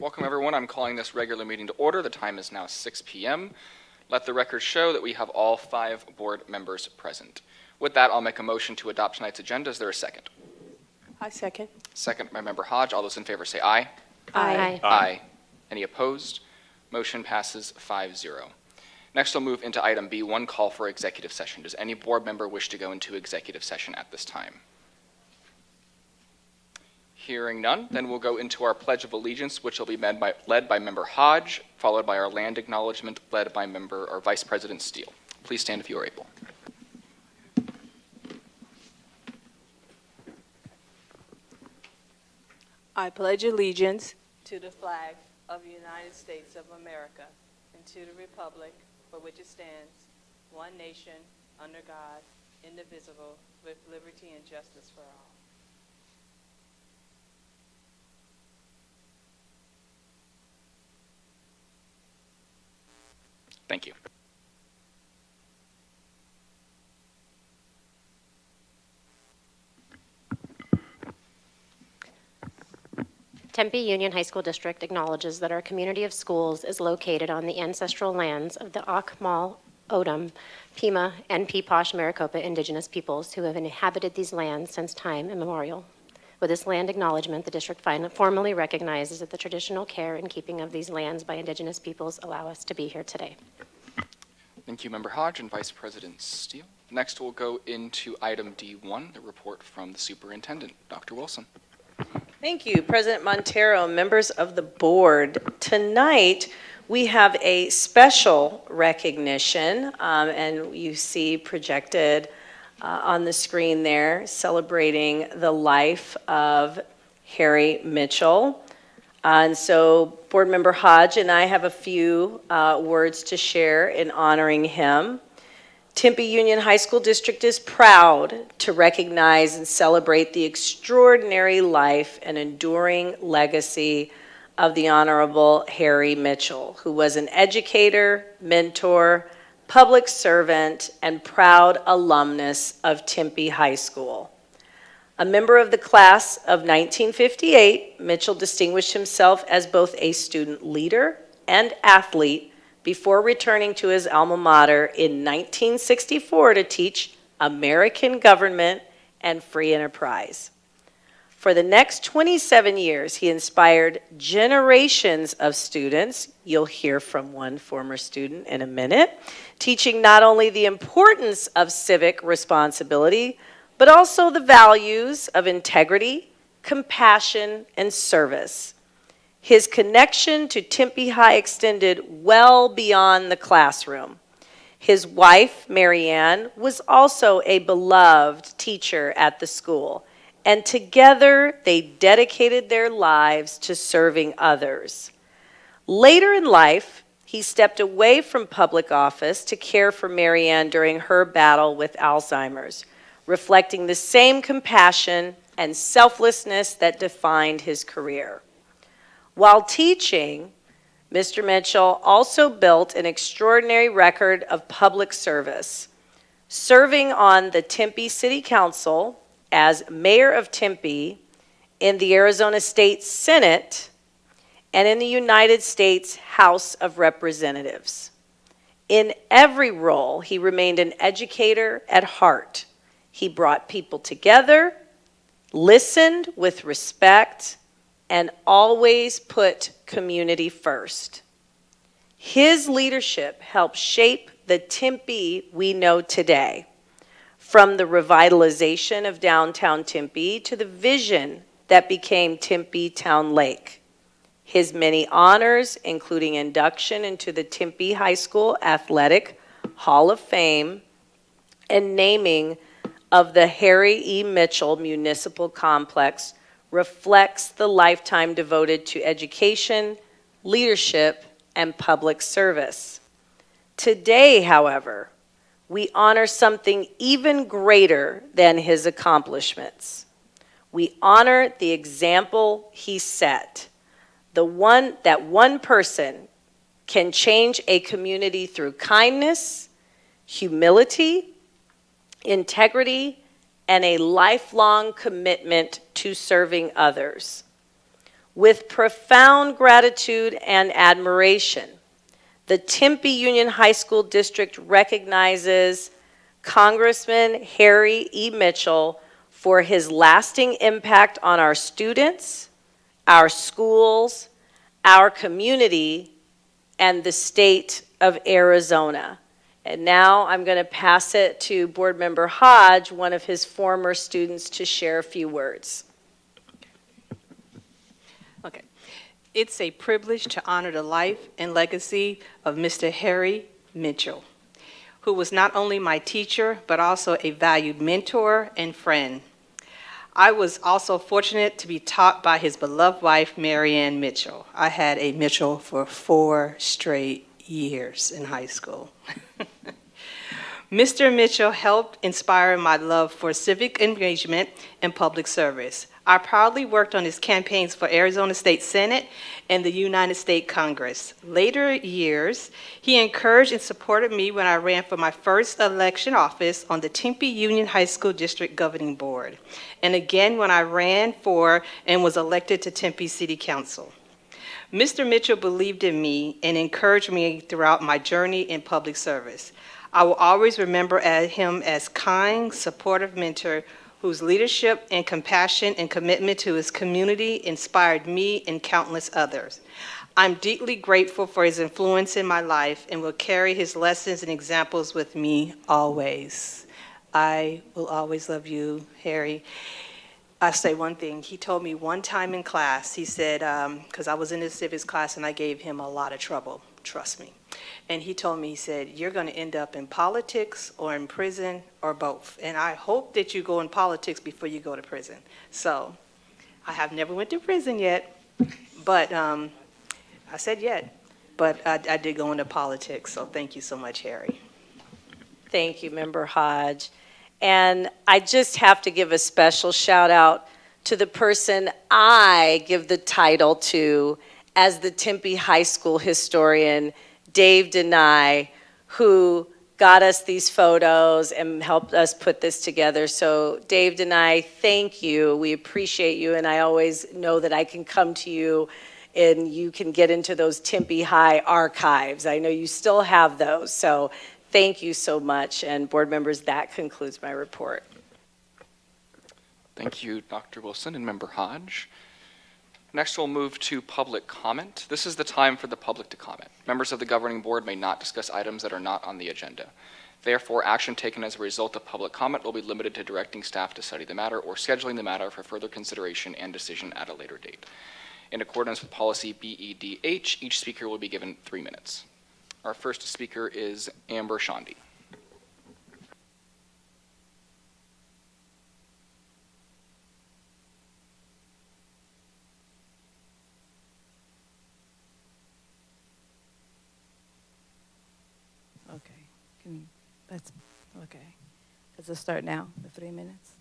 Welcome everyone. I'm calling this regular meeting to order. The time is now 6 p.m. Let the record show that we have all 5 board members present. With that, I'll make a motion to adopt tonight's agenda. Is there a second? I second. Second by Member Hodge. All those in favor say aye. Aye. Aye. Any opposed? Motion passes 5-0. Next, we'll move into item B1, call for executive session. Does any board member wish to go into executive session at this time? Hearing none, then we'll go into our Pledge of Allegiance, which will be led by Member Hodge, followed by our land acknowledgement led by Vice President Steele. Please stand if you are able. I pledge allegiance to the flag of the United States of America and to the republic for which it stands, one nation, under God, indivisible, with liberty and justice for all. Thank you. Tempe Union High School District acknowledges that our community of schools is located on the ancestral lands of the Akmal, Odom, Pima, and Peeposh Maricopa indigenous peoples who have inhabited these lands since time immemorial. With this land acknowledgement, the district formally recognizes that the traditional care and keeping of these lands by indigenous peoples allow us to be here today. Thank you, Member Hodge and Vice President Steele. Next, we'll go into item D1, the report from the superintendent. Dr. Wilson. Thank you, President Montero, members of the board. Tonight, we have a special recognition, and you see projected on the screen there, celebrating the life of Harry Mitchell. And so Board Member Hodge and I have a few words to share in honoring him. Tempe Union High School District is proud to recognize and celebrate the extraordinary life and enduring legacy of the Honorable Harry Mitchell, who was an educator, mentor, public servant, and proud alumnus of Tempe High School. A member of the class of 1958, Mitchell distinguished himself as both a student leader and athlete before returning to his alma mater in 1964 to teach American government and free enterprise. For the next 27 years, he inspired generations of students. You'll hear from one former student in a minute, teaching not only the importance of civic responsibility, but also the values of integrity, compassion, and service. His connection to Tempe High extended well beyond the classroom. His wife, Marianne, was also a beloved teacher at the school, and together they dedicated their lives to serving others. Later in life, he stepped away from public office to care for Marianne during her battle with Alzheimer's, reflecting the same compassion and selflessness that defined his career. While teaching, Mr. Mitchell also built an extraordinary record of public service, serving on the Tempe City Council as mayor of Tempe, in the Arizona State Senate, and in the United States House of Representatives. In every role, he remained an educator at heart. He brought people together, listened with respect, and always put community first. His leadership helped shape the Tempe we know today, from the revitalization of downtown Tempe to the vision that became Tempe Town Lake. His many honors, including induction into the Tempe High School Athletic Hall of Fame and naming of the Harry E. Mitchell Municipal Complex, reflects the lifetime devoted to education, leadership, and public service. Today, however, we honor something even greater than his accomplishments. We honor the example he set, that one person can change a community through kindness, humility, integrity, and a lifelong commitment to serving others. With profound gratitude and admiration, the Tempe Union High School District recognizes Congressman Harry E. Mitchell for his lasting impact on our students, our schools, our community, and the state of Arizona. And now I'm going to pass it to Board Member Hodge, one of his former students, to share a few words. Okay. It's a privilege to honor the life and legacy of Mr. Harry Mitchell, who was not only my teacher, but also a valued mentor and friend. I was also fortunate to be taught by his beloved wife, Marianne Mitchell. I had a Mitchell for 4 straight years in high school. Mr. Mitchell helped inspire my love for civic engagement and public service. I proudly worked on his campaigns for Arizona State Senate and the United States Congress. Later years, he encouraged and supported me when I ran for my first election office on the Tempe Union High School District Governing Board, and again when I ran for and was elected to Tempe City Council. Mr. Mitchell believed in me and encouraged me throughout my journey in public service. I will always remember him as kind, supportive mentor whose leadership and compassion and commitment to his community inspired me and countless others. I'm deeply grateful for his influence in my life and will carry his lessons and examples with me always. I will always love you, Harry. I'll say one thing. He told me one time in class, he said, because I was in his civics class and I gave him a lot of trouble, trust me. And he told me, he said, you're going to end up in politics or in prison or both. And I hope that you go in politics before you go to prison. So I have never went to prison yet, but I said yet, but I did go into politics. So thank you so much, Harry. Thank you, Member Hodge. And I just have to give a special shout out to the person I give the title to as the Tempe High School historian, Dave Denai, who got us these photos and helped us put this together. So Dave Denai, thank you. We appreciate you, and I always know that I can come to you and you can get into those Tempe High archives. I know you still have those, so thank you so much. And board members, that concludes my report. Thank you, Dr. Wilson and Member Hodge. Next, we'll move to public comment. This is the time for the public to comment. Members of the governing board may not discuss items that are not on the agenda. Therefore, action taken as a result of public comment will be limited to directing staff to study the matter or scheduling the matter for further consideration and decision at a later date. In accordance with policy BEDH, each speaker will be given 3 minutes. Our first speaker is Amber Shandy. Okay. Does it start now, the 3 minutes?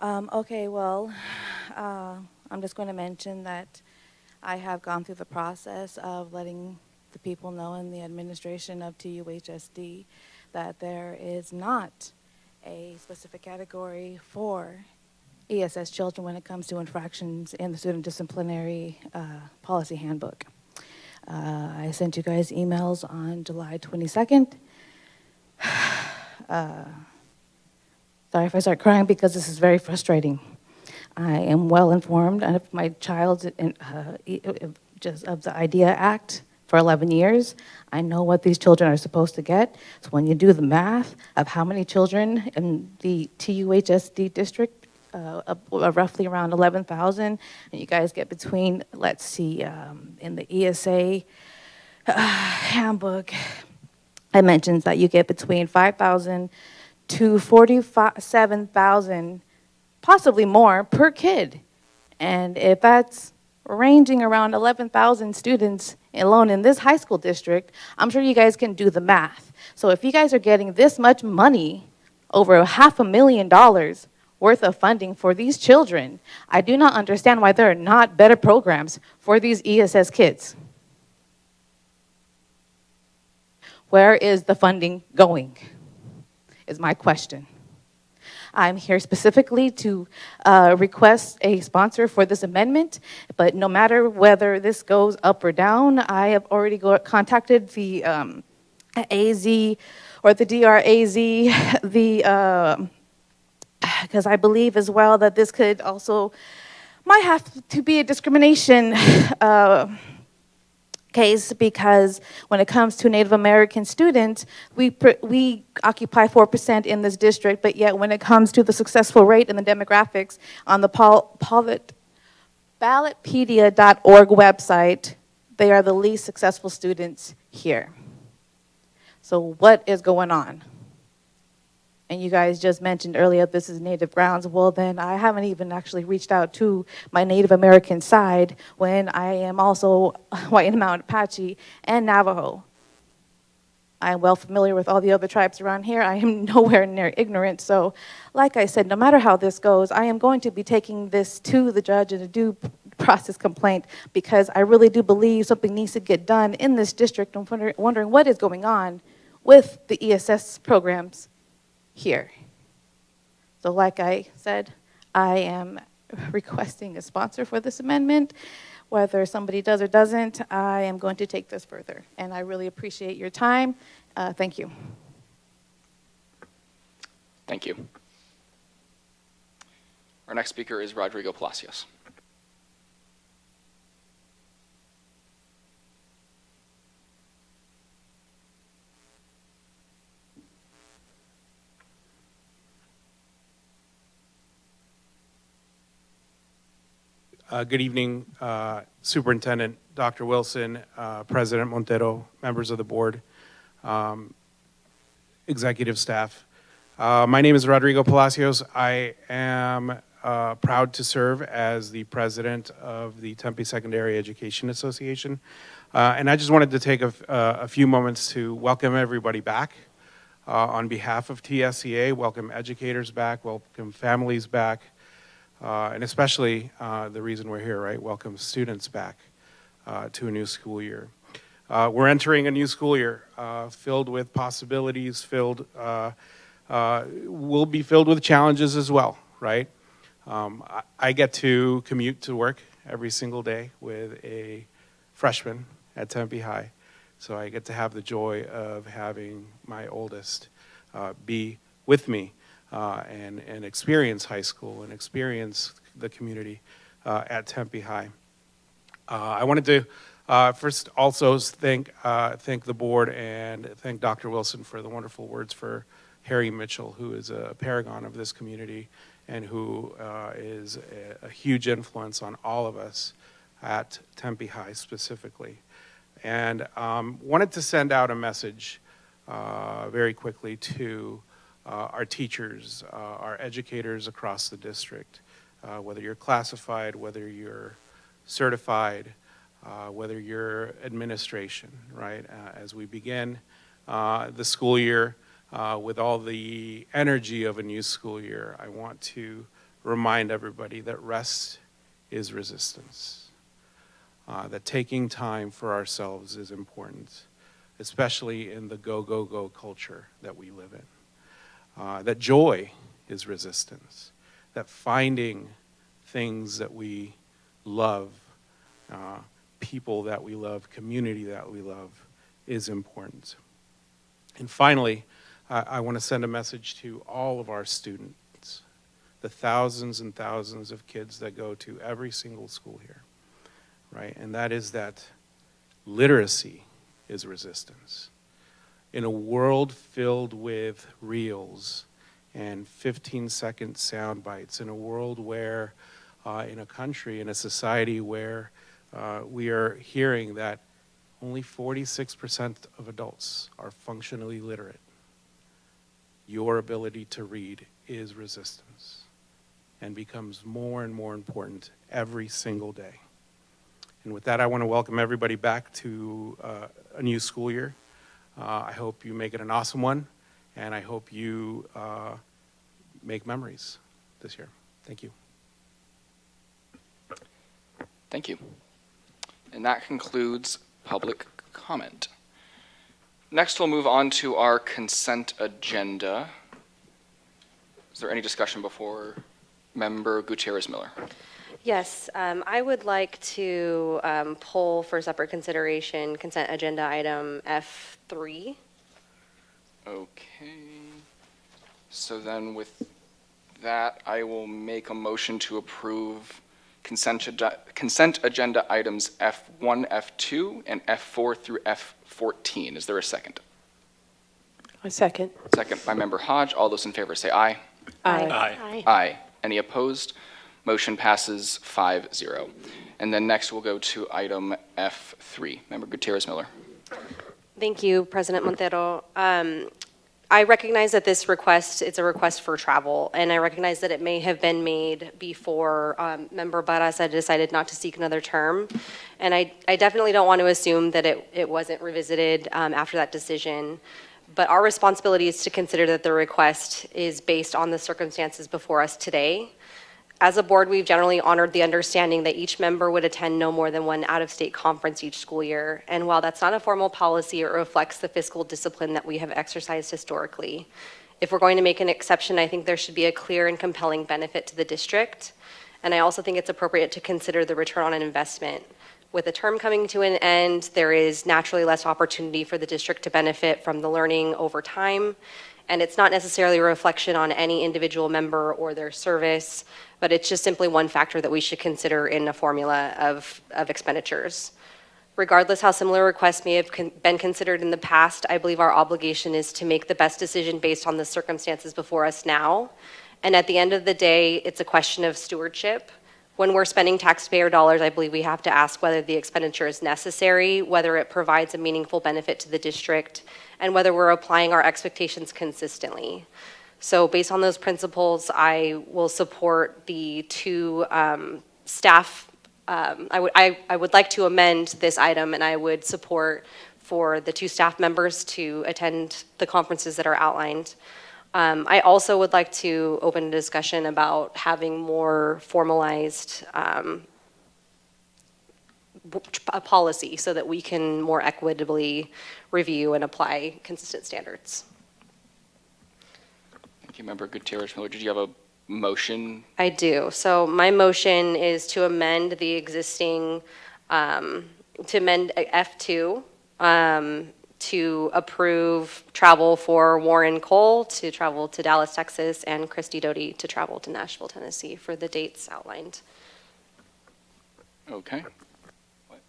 Okay, well, I'm just going to mention that I have gone through the process of letting the people know in the administration of TUHSD that there is not a specific category for ESS children when it comes to infractions in the student disciplinary policy handbook. I sent you guys emails on July 22nd. Sorry if I start crying because this is very frustrating. I am well informed of my child's just of the IDEA Act for 11 years. I know what these children are supposed to get. So when you do the math of how many children in the TUHSD district, roughly around 11,000, and you guys get between, let's see, in the ESA handbook, it mentions that you get between 5,000 to 47,000, possibly more, per kid. And if that's ranging around 11,000 students alone in this high school district, I'm sure you guys can do the math. So if you guys are getting this much money, over $500,000 worth of funding for these children, I do not understand why there are not better programs for these ESS kids. Where is the funding going, is my question. I'm here specifically to request a sponsor for this amendment, but no matter whether this goes up or down, I have already contacted the AZ or the DRAZ, because I believe as well that this could also, might have to be a discrimination case, because when it comes to Native American students, we occupy 4% in this district, but yet when it comes to the successful rate and the demographics on the ballotpedia.org website, they are the least successful students here. So what is going on? And you guys just mentioned earlier this is Native grounds. Well, then I haven't even actually reached out to my Native American side when I am also White and Mountain Apache and Navajo. I'm well familiar with all the other tribes around here. I am nowhere near ignorant. So like I said, no matter how this goes, I am going to be taking this to the judge in a due process complaint, because I really do believe something needs to get done in this district. I'm wondering what is going on with the ESS programs here. So like I said, I am requesting a sponsor for this amendment. Whether somebody does or doesn't, I am going to take this further. And I really appreciate your time. Thank you. Thank you. Our next speaker is Rodrigo Palacios. Good evening, Superintendent Dr. Wilson, President Montero, members of the board, executive staff. My name is Rodrigo Palacios. I am proud to serve as the president of the Tempe Secondary Education Association. And I just wanted to take a few moments to welcome everybody back. On behalf of TSEA, welcome educators back, welcome families back. And especially the reason we're here, right? Welcome students back to a new school year. We're entering a new school year filled with possibilities, will be filled with challenges as well, right? I get to commute to work every single day with a freshman at Tempe High. So I get to have the joy of having my oldest be with me. And experience high school and experience the community at Tempe High. I wanted to first also thank the board and thank Dr. Wilson for the wonderful words for Harry Mitchell, who is a paragon of this community and who is a huge influence on all of us at Tempe High specifically. And wanted to send out a message very quickly to our teachers, our educators across the district, whether you're classified, whether you're certified, whether you're administration, right? As we begin the school year with all the energy of a new school year, I want to remind everybody that rest is resistance, that taking time for ourselves is important, especially in the go, go, go culture that we live in. That joy is resistance, that finding things that we love, people that we love, community that we love is important. And finally, I want to send a message to all of our students, the thousands and thousands of kids that go to every single school here, right? And that is that literacy is resistance. In a world filled with reels and 15-second sound bites, in a world where, in a country, in a society where we are hearing that only 46% of adults are functionally literate, your ability to read is resistance and becomes more and more important every single day. And with that, I want to welcome everybody back to a new school year. I hope you make it an awesome one, and I hope you make memories this year. Thank you. Thank you. And that concludes public comment. Next, we'll move on to our consent agenda. Is there any discussion before Member Gutierrez Miller? Yes, I would like to pull for separate consideration consent agenda item F3. Okay. So then with that, I will make a motion to approve consent agenda items F1, F2, and F4 through F14. Is there a second? A second. Second by Member Hodge. All those in favor say aye. Aye. Aye. Any opposed? Motion passes 5-0. And then next we'll go to item F3. Member Gutierrez Miller. Thank you, President Montero. I recognize that this request, it's a request for travel, and I recognize that it may have been made before Member Barraza decided not to seek another term. And I definitely don't want to assume that it wasn't revisited after that decision. But our responsibility is to consider that the request is based on the circumstances before us today. As a board, we've generally honored the understanding that each member would attend no more than one out-of-state conference each school year. And while that's not a formal policy, it reflects the fiscal discipline that we have exercised historically. If we're going to make an exception, I think there should be a clear and compelling benefit to the district. And I also think it's appropriate to consider the return on an investment. With a term coming to an end, there is naturally less opportunity for the district to benefit from the learning over time. And it's not necessarily a reflection on any individual member or their service, but it's just simply one factor that we should consider in a formula of expenditures. Regardless how similar requests may have been considered in the past, I believe our obligation is to make the best decision based on the circumstances before us now. And at the end of the day, it's a question of stewardship. When we're spending taxpayer dollars, I believe we have to ask whether the expenditure is necessary, whether it provides a meaningful benefit to the district, and whether we're applying our expectations consistently. So based on those principles, I will support the two staff. I would like to amend this item, and I would support for the two staff members to attend the conferences that are outlined. I also would like to open a discussion about having more formalized a policy so that we can more equitably review and apply consistent standards. Thank you, Member Gutierrez Miller. Did you have a motion? I do. So my motion is to amend the existing, to amend F2, to approve travel for Warren Cole to travel to Dallas, Texas, and Christy Doty to travel to Nashville, Tennessee for the dates outlined. Okay. What?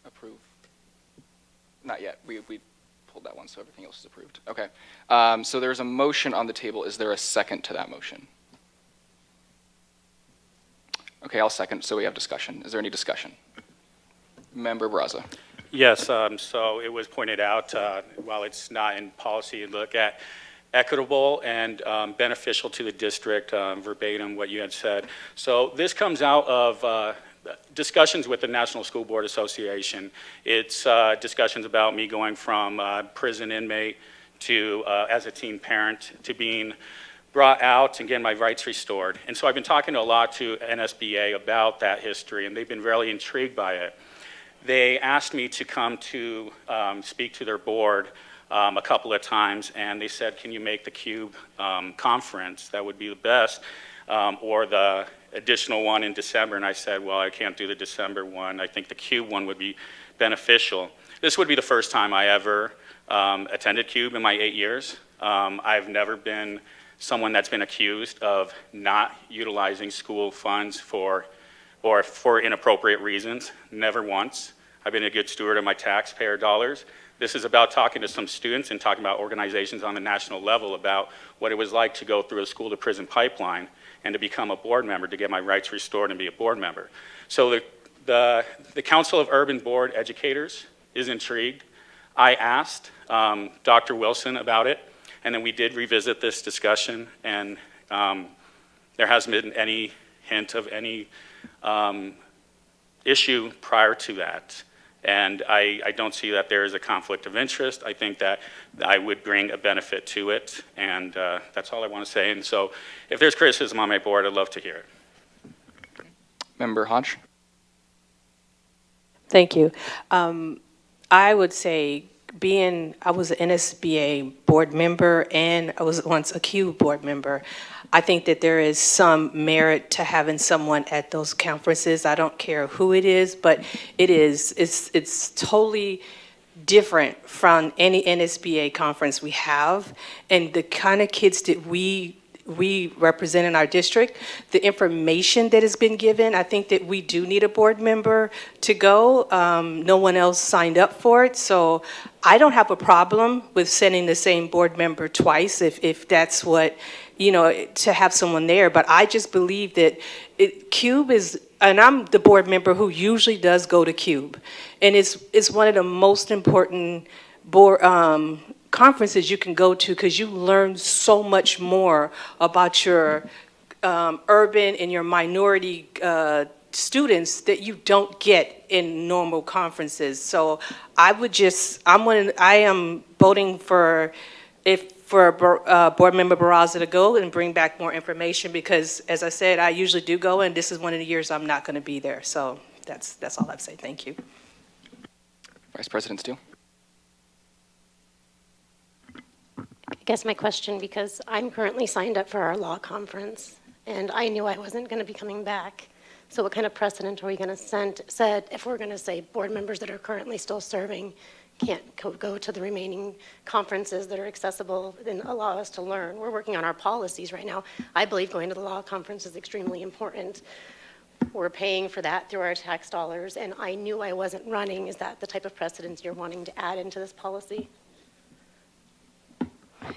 Approve? Not yet. We pulled that one, so everything else is approved. Okay. So there's a motion on the table. Is there a second to that motion? Okay, I'll second, so we have discussion. Is there any discussion? Member Barraza. Yes, so it was pointed out, while it's not in policy, look at equitable and beneficial to the district, verbatim what you had said. So this comes out of discussions with the National School Board Association. It's discussions about me going from prison inmate to, as a teen parent, to being brought out and getting my rights restored. And so I've been talking a lot to NSBA about that history, and they've been really intrigued by it. They asked me to come to speak to their board a couple of times, and they said, can you make the CUBE conference? That would be the best, or the additional one in December. And I said, well, I can't do the December one. I think the CUBE one would be beneficial. This would be the first time I ever attended CUBE in my 8 years. I've never been someone that's been accused of not utilizing school funds for inappropriate reasons, never once. I've been a good steward of my taxpayer dollars. This is about talking to some students and talking about organizations on the national level about what it was like to go through a school to prison pipeline and to become a board member, to get my rights restored and be a board member. So the Council of Urban Board Educators is intrigued. I asked Dr. Wilson about it, and then we did revisit this discussion, and there hasn't been any hint of any issue prior to that. And I don't see that there is a conflict of interest. I think that I would bring a benefit to it, and that's all I want to say. And so if there's criticism on my board, I'd love to hear it. Member Hodge. Thank you. I would say I was an NSBA board member and I was once a CUBE board member. I think that there is some merit to having someone at those conferences. I don't care who it is, but it's totally different from any NSBA conference we have. And the kind of kids that we represent in our district, the information that has been given, I think that we do need a board member to go. No one else signed up for it, so I don't have a problem with sending the same board member twice if that's what, to have someone there. But I just believe that CUBE is, and I'm the board member who usually does go to CUBE, and it's one of the most important board conferences you can go to because you learn so much more about your urban and your minority students that you don't get in normal conferences. So I am voting for Board Member Barraza to go and bring back more information because, as I said, I usually do go, and this is one of the years I'm not going to be there. So that's all I have to say. Thank you. Vice President Steele. I guess my question, because I'm currently signed up for our law conference, and I knew I wasn't going to be coming back. So what kind of precedent are we going to set if we're going to say board members that are currently still serving can't go to the remaining conferences that are accessible and allow us to learn? We're working on our policies right now. I believe going to the law conference is extremely important. We're paying for that through our tax dollars, and I knew I wasn't running. Is that the type of precedent you're wanting to add into this policy?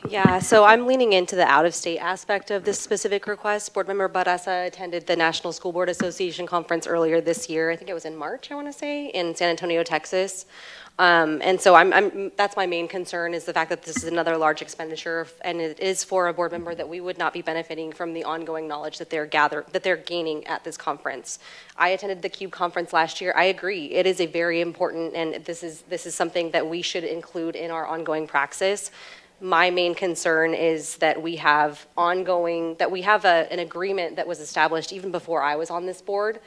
Yeah, so I'm leaning into the out-of-state aspect of this specific request. Board Member Barraza attended the National School Board Association conference earlier this year. I think it was in March, I want to say, in San Antonio, Texas. And so that's my main concern, is the fact that this is another large expenditure, and it is for a board member that we would not be benefiting from the ongoing knowledge that they're gaining at this conference. I attended the CUBE conference last year. I agree, it is a very important, and this is something that we should include in our ongoing praxis. My main concern is that we have an agreement that was established even before I was on this board.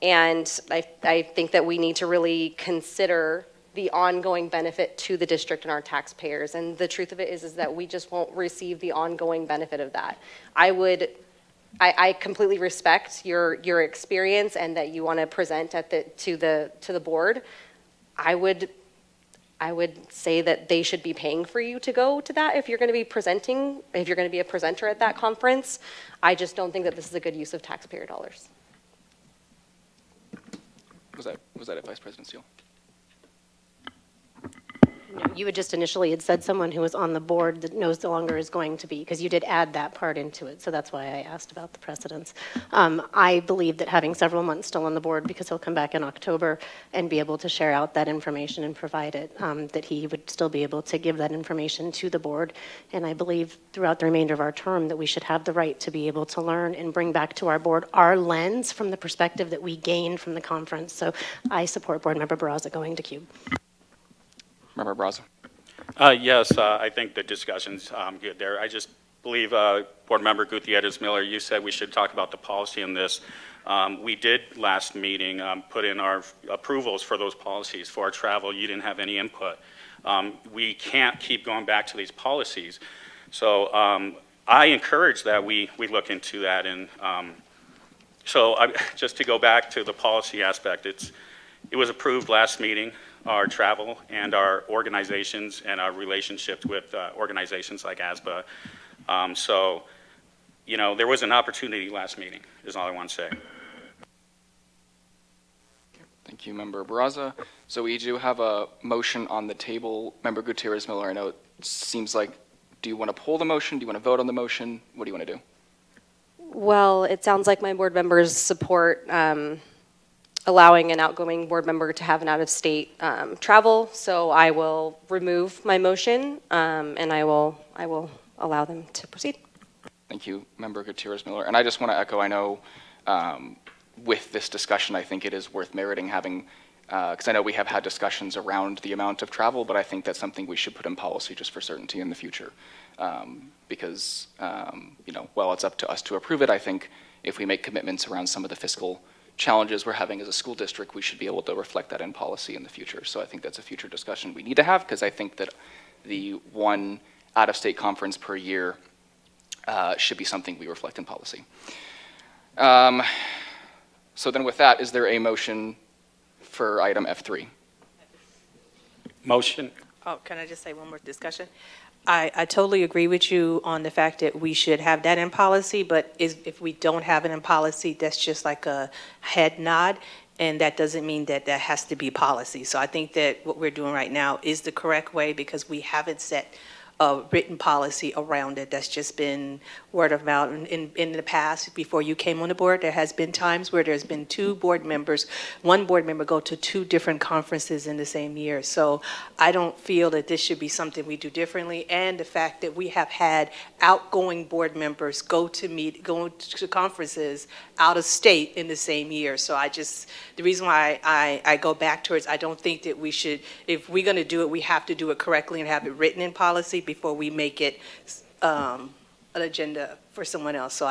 And I think that we need to really consider the ongoing benefit to the district and our taxpayers. And the truth of it is that we just won't receive the ongoing benefit of that. I completely respect your experience and that you want to present to the board. I would say that they should be paying for you to go to that if you're going to be presenting, if you're going to be a presenter at that conference. I just don't think that this is a good use of taxpayer dollars. Was that it, Vice President Steele? You had just initially had said someone who was on the board that no longer is going to be, because you did add that part into it, so that's why I asked about the precedents. I believe that having several months still on the board, because he'll come back in October and be able to share out that information and provide it, that he would still be able to give that information to the board. And I believe throughout the remainder of our term that we should have the right to be able to learn and bring back to our board our lens from the perspective that we gained from the conference. So I support Board Member Barraza going to CUBE. Member Barraza. Yes, I think the discussion's good there. I just believe, Board Member Gutierrez-Miller, you said we should talk about the policy in this. We did last meeting put in our approvals for those policies. For our travel, you didn't have any input. We can't keep going back to these policies. So I encourage that we look into that. And just to go back to the policy aspect, it was approved last meeting, our travel and our organizations and our relationships with organizations like ASBA. There was an opportunity last meeting, is all I want to say. Thank you, Member Barraza. So we do have a motion on the table. Member Gutierrez-Miller, I know it seems like, do you want to pull the motion? Do you want to vote on the motion? What do you want to do? Well, it sounds like my board members support allowing an outgoing board member to have an out-of-state travel, so I will remove my motion, and I will allow them to proceed. Thank you, Member Gutierrez-Miller. And I just want to echo, I know with this discussion, I think it is worth meriting having, because I know we have had discussions around the amount of travel, but I think that's something we should put in policy just for certainty in the future. Because, while it's up to us to approve it, I think if we make commitments around some of the fiscal challenges we're having as a school district, we should be able to reflect that in policy in the future. So I think that's a future discussion we need to have, because I think that the one out-of-state conference per year should be something we reflect in policy. So then with that, is there a motion for item F3? Motion. Oh, can I just say one more discussion? I totally agree with you on the fact that we should have that in policy, but if we don't have it in policy, that's just like a head nod, and that doesn't mean that that has to be policy. So I think that what we're doing right now is the correct way, because we haven't set a written policy around it. That's just been word of mouth. In the past, before you came on the board, there has been times where there's been one board member go to 2 different conferences in the same year. So I don't feel that this should be something we do differently. And the fact that we have had outgoing board members go to conferences out of state in the same year. So the reason why I go back towards, I don't think that we should, if we're going to do it, we have to do it correctly and have it written in policy before we make it an agenda for someone else.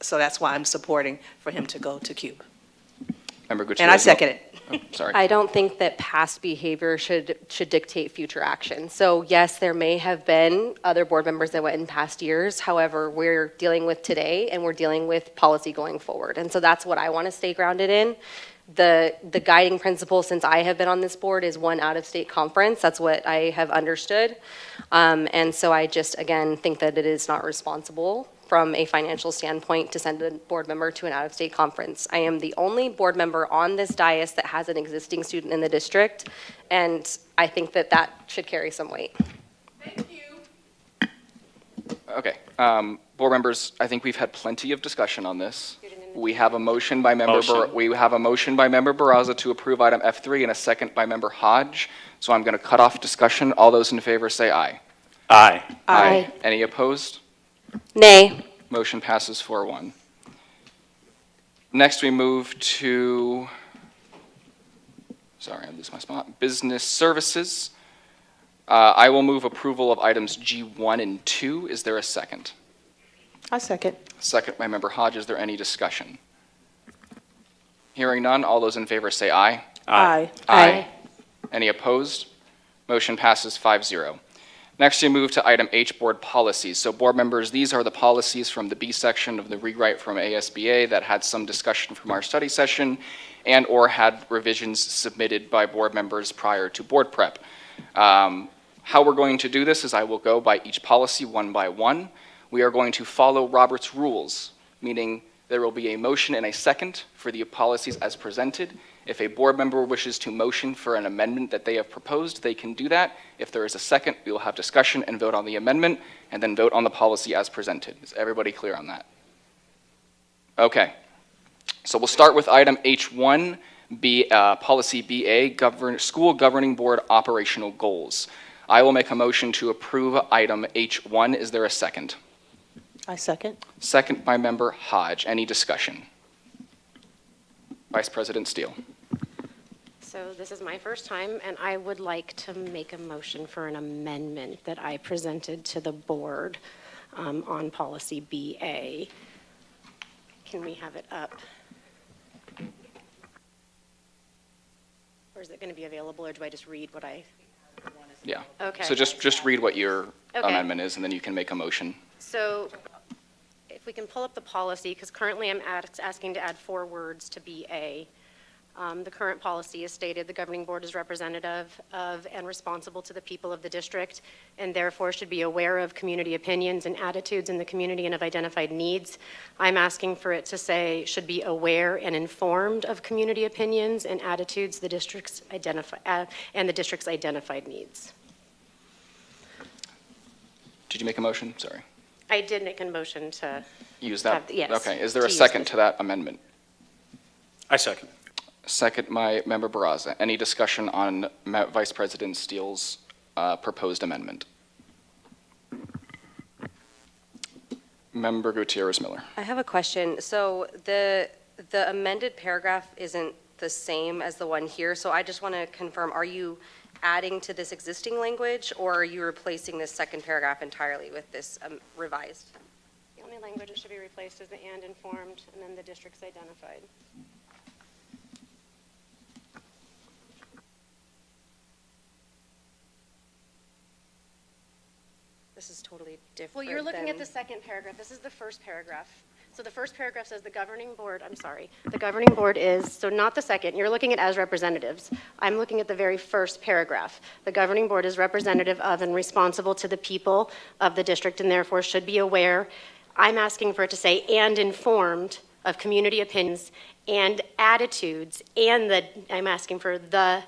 So that's why I'm supporting for him to go to Cube. Member Gutierrez. And I second it. Oh, sorry. I don't think that past behavior should dictate future action. So yes, there may have been other board members that went in past years. However, we're dealing with today, and we're dealing with policy going forward. And so that's what I want to stay grounded in. The guiding principle since I have been on this board is one out-of-state conference. That's what I have understood. And so I just, again, think that it is not responsible from a financial standpoint to send a board member to an out-of-state conference. I am the only board member on this dais that has an existing student in the district, and I think that that should carry some weight. Okay. Board members, I think we've had plenty of discussion on this. We have a motion by member Barraza to approve item F3 and a second by member Hodge. So I'm going to cut off discussion. All those in favor say aye. Aye. Aye. Any opposed? Nay. Motion passes 4-1. Next, we move to, sorry, I lose my spot, business services. I will move approval of items G1 and 2. Is there a second? I second. Second by member Hodge. Is there any discussion? Hearing none, all those in favor say aye. Aye. Aye. Any opposed? Motion passes 5-0. Next, we move to item H, board policies. So board members, these are the policies from the B section of the rewrite from ASBA that had some discussion from our study session and or had revisions submitted by board members prior to board prep. How we're going to do this is I will go by each policy one by one. We are going to follow Robert's rules, meaning there will be a motion and a second for the policies as presented. If a board member wishes to motion for an amendment that they have proposed, they can do that. If there is a second, we will have discussion and vote on the amendment, and then vote on the policy as presented. Is everybody clear on that? Okay. So we'll start with item H1, policy BA, school governing board operational goals. I will make a motion to approve item H1. Is there a second? I second. Second by member Hodge. Any discussion? Vice President Steele. So this is my first time, and I would like to make a motion for an amendment that I presented to the board on policy BA. Can we have it up? Or is it going to be available, or do I just read what I? Yeah. Okay. So just read what your Okay. amendment is, and then you can make a motion. So if we can pull up the policy, because currently I'm asking to add 4 words to BA. The current policy is stated, the governing board is representative of and responsible to the people of the district, and therefore should be aware of community opinions and attitudes in the community and of identified needs. I'm asking for it to say, should be aware and informed of community opinions and attitudes the district's and the district's identified needs. Did you make a motion? Sorry. I did make a motion to Use that? yes, Okay. Is there a to use second this. to that amendment? I second. Second by member Barraza. Any discussion on Vice President Steele's proposed amendment? Member Gutierrez Miller. I have a question. So the amended paragraph isn't the same as the one here, so I just want to confirm, are you adding to this existing language, or are you replacing this second paragraph entirely with this revised? The only language that should be replaced is the and informed, and then the district's identified. totally different. Well, you're looking at than- the second paragraph. This is the first paragraph. So the first paragraph says the governing board, I'm sorry, the governing board is, so not the second, you're looking at as representatives. I'm looking at the very first paragraph. The governing board is representative of and responsible to the people of the district and therefore should be aware. I'm asking for it to say, and informed of community opinions and attitudes, and I'm asking for the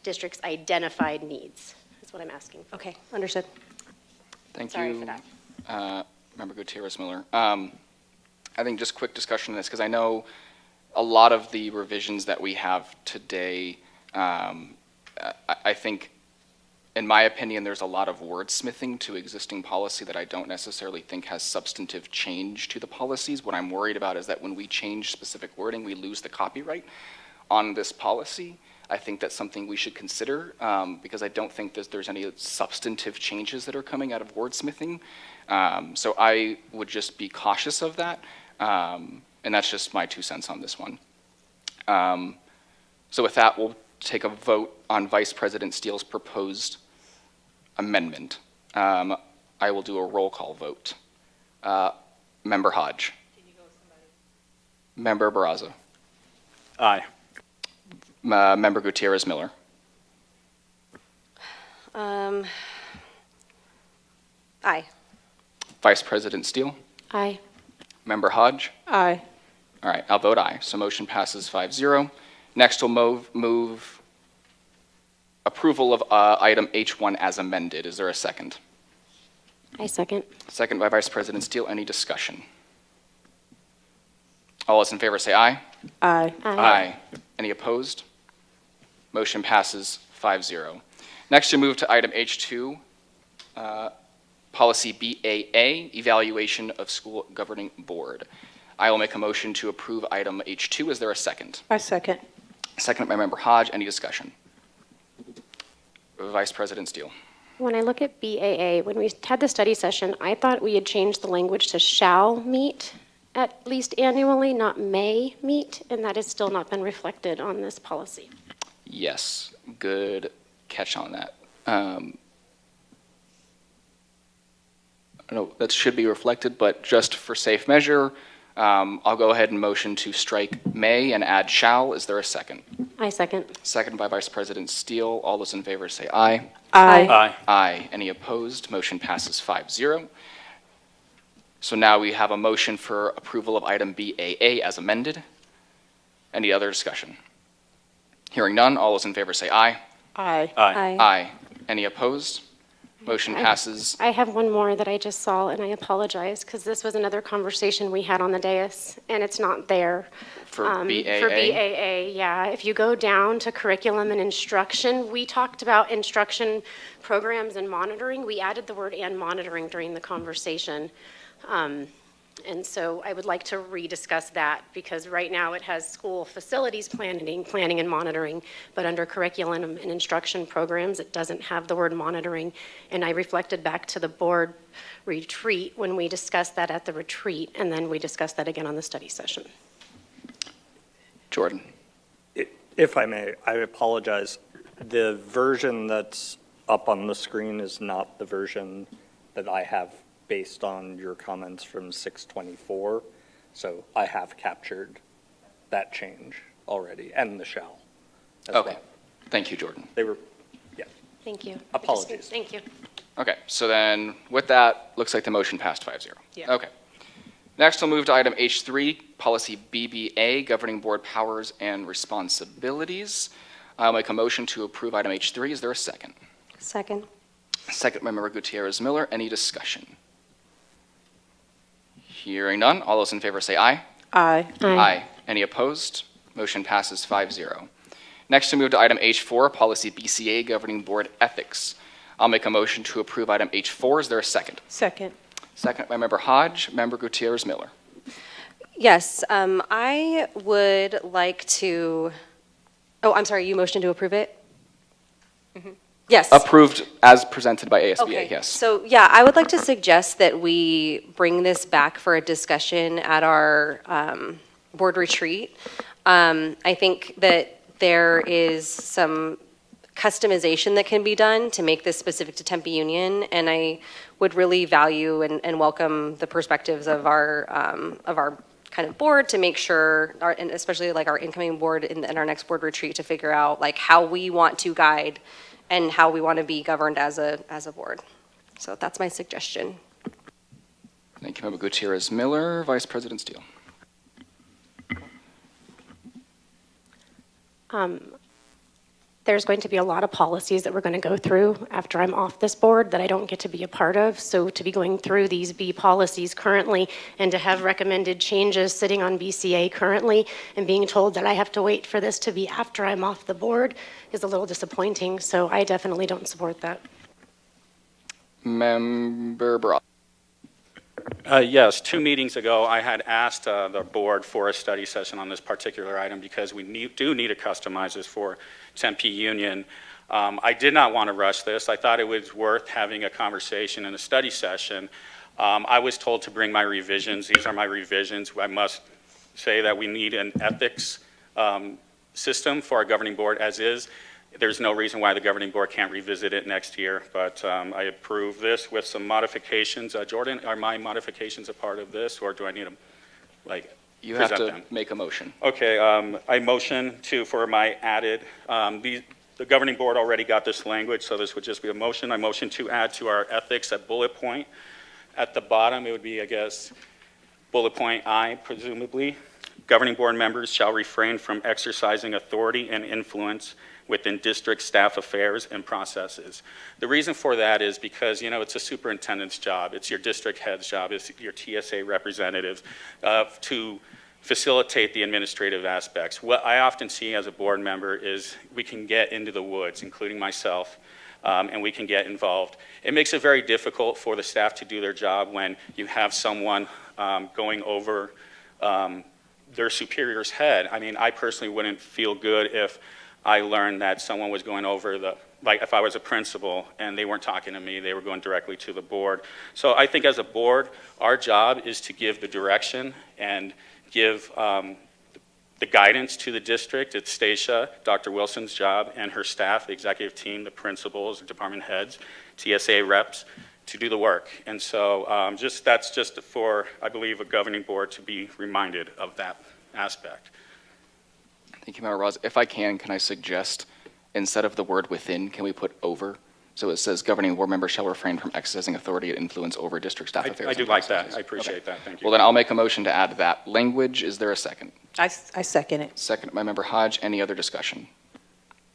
district's identified needs. That's what I'm asking for. Okay, understood. Thank Sorry you. for that. Member Gutierrez-Miller. I think just quick discussion on this, because I know a lot of the revisions that we have today, I think, in my opinion, there's a lot of wordsmithing to existing policy that I don't necessarily think has substantive change to the policies. What I'm worried about is that when we change specific wording, we lose the copyright on this policy. I think that's something we should consider, because I don't think that there's any substantive changes that are coming out of wordsmithing. So I would just be cautious of that. And that's just my 2 cents on this one. So with that, we'll take a vote on Vice President Steele's proposed amendment. I will do a roll call vote. Member Hodge. Member Barraza. Aye. Member Gutierrez-Miller. Aye. Vice President Steele. Aye. Member Hodge. Aye. All right, I'll vote aye. So motion passes 5-0. Next, we'll move approval of item H1 as amended. Is there a second? I second. Second by Vice President Steele. Any discussion? All those in favor say aye. Aye. Aye. Any opposed? Motion passes 5-0. Next, we move to item H2, policy BAA, evaluation of school governing board. I will make a motion to approve item H2. Is there a second? I second. Second by Member Hodge. Any discussion? Vice President Steele. When I look at BAA, when we had the study session, I thought we had changed the language to shall meet at least annually, not may meet, and that has still not been reflected on this policy. Yes, good catch on that. No, that should be reflected, but just for safe measure, I'll go ahead and motion to strike may and add shall. Is there a second? I second. Second by Vice President Steele. All those in favor say aye. Aye. Aye. Aye. Any opposed? Motion passes 5-0. So now we have a motion for approval of item BAA as amended. Any other discussion? Hearing none, all those in favor say aye. Aye. Aye. Aye. Any opposed? Motion passes. I have one more that I just saw, and I apologize, because this was another conversation we had on the dais, and it's not there. For For BAA? BAA, yeah. If you go down to curriculum and instruction, we talked about instruction programs and monitoring. We added the word "and" monitoring during the conversation. And so I would like to rediscuss that, because right now it has school facilities planning and monitoring, but under curriculum and instruction programs, it doesn't have the word monitoring. And I reflected back to the board retreat when we discussed that at the retreat, and then we discussed that again on the study session. Jordan. If I may, I apologize. The version that's up on the screen is not the version that I have based on your comments from 624. So I have captured that change already, and the shall as Okay. well. Thank you, Jordan. They were, yeah. Thank you. Apologies. Thank you. Okay, so then with that, looks like the motion passed 5-0. Yeah. Okay. Next, we'll move to item H3, policy BBA, governing board powers and responsibilities. I'll make a motion to approve item H3. Is there a second? Second. Second by Member Gutierrez-Miller. Any discussion? Hearing none, all those in favor say aye. Aye. Aye. Any opposed? Motion passes 5-0. Next, we move to item H4, policy BCA, governing board ethics. I'll make a motion to approve item H4. Is there a second? Second. Second by Member Hodge. Member Gutierrez-Miller. Yes, I would like to, oh, I'm sorry, you motioned to approve it? Yes. Approved as presented by ASBA, Okay. yes. So, yeah, I would like to suggest that we bring this back for a discussion at our board retreat. I think that there is some customization that can be done to make this specific to Tempe Union, and I would really value and welcome the perspectives of our kind of board to make sure, and especially like our incoming board in our next board retreat, to figure out like how we want to guide and how we want to be governed as a board. So that's my suggestion. Thank you, Member Gutierrez Miller. Vice President Steele. There's going to be a lot of policies that we're going to go through after I'm off this board that I don't get to be a part of. So to be going through these B policies currently and to have recommended changes sitting on BCA currently and being told that I have to wait for this to be after I'm off the board is a little disappointing. So I definitely don't support that. Member Broad. Yes, 2 meetings ago, I had asked the board for a study session on this particular item because we do need to customize this for Tempe Union. I did not want to rush this. I thought it was worth having a conversation and a study session. I was told to bring my revisions. These are my revisions. I must say that we need an ethics system for our governing board as is. There's no reason why the governing board can't revisit it next year, but I approve this with some modifications. Jordan, are my modifications a part of this, or do I need them, You have present to them? make a motion. Okay, I motion for my added, the governing board already got this language, so this would just be a motion. I motion to add to our ethics a bullet point. At the bottom, it would be, I guess, bullet point I, presumably. Governing board members shall refrain from exercising authority and influence within district staff affairs and processes. The reason for that is because, it's a superintendent's job, it's your district head's job, it's your TSA representatives to facilitate the administrative aspects. What I often see as a board member is we can get into the woods, including myself, and we can get involved. It makes it very difficult for the staff to do their job when you have someone going over their superior's head. I mean, I personally wouldn't feel good if I learned that someone was going over if I was a principal and they weren't talking to me, they were going directly to the board. So I think as a board, our job is to give the direction and give the guidance to the district. It's Stacia, Dr. Wilson's job, and her staff, the executive team, the principals, the department heads, TSA reps, to do the work. And so that's just for, I believe, a governing board to be reminded of that aspect. Thank you, Member Ross. If I can I suggest, instead of the word within, can we put over? So it says governing board members shall refrain from exercising authority and influence over district staff affairs. I do and like that. processes. I appreciate that. Thank you. Well, then I'll make a motion to add that language. Is there a second? I second it. Second by Member Hodge. Any other discussion?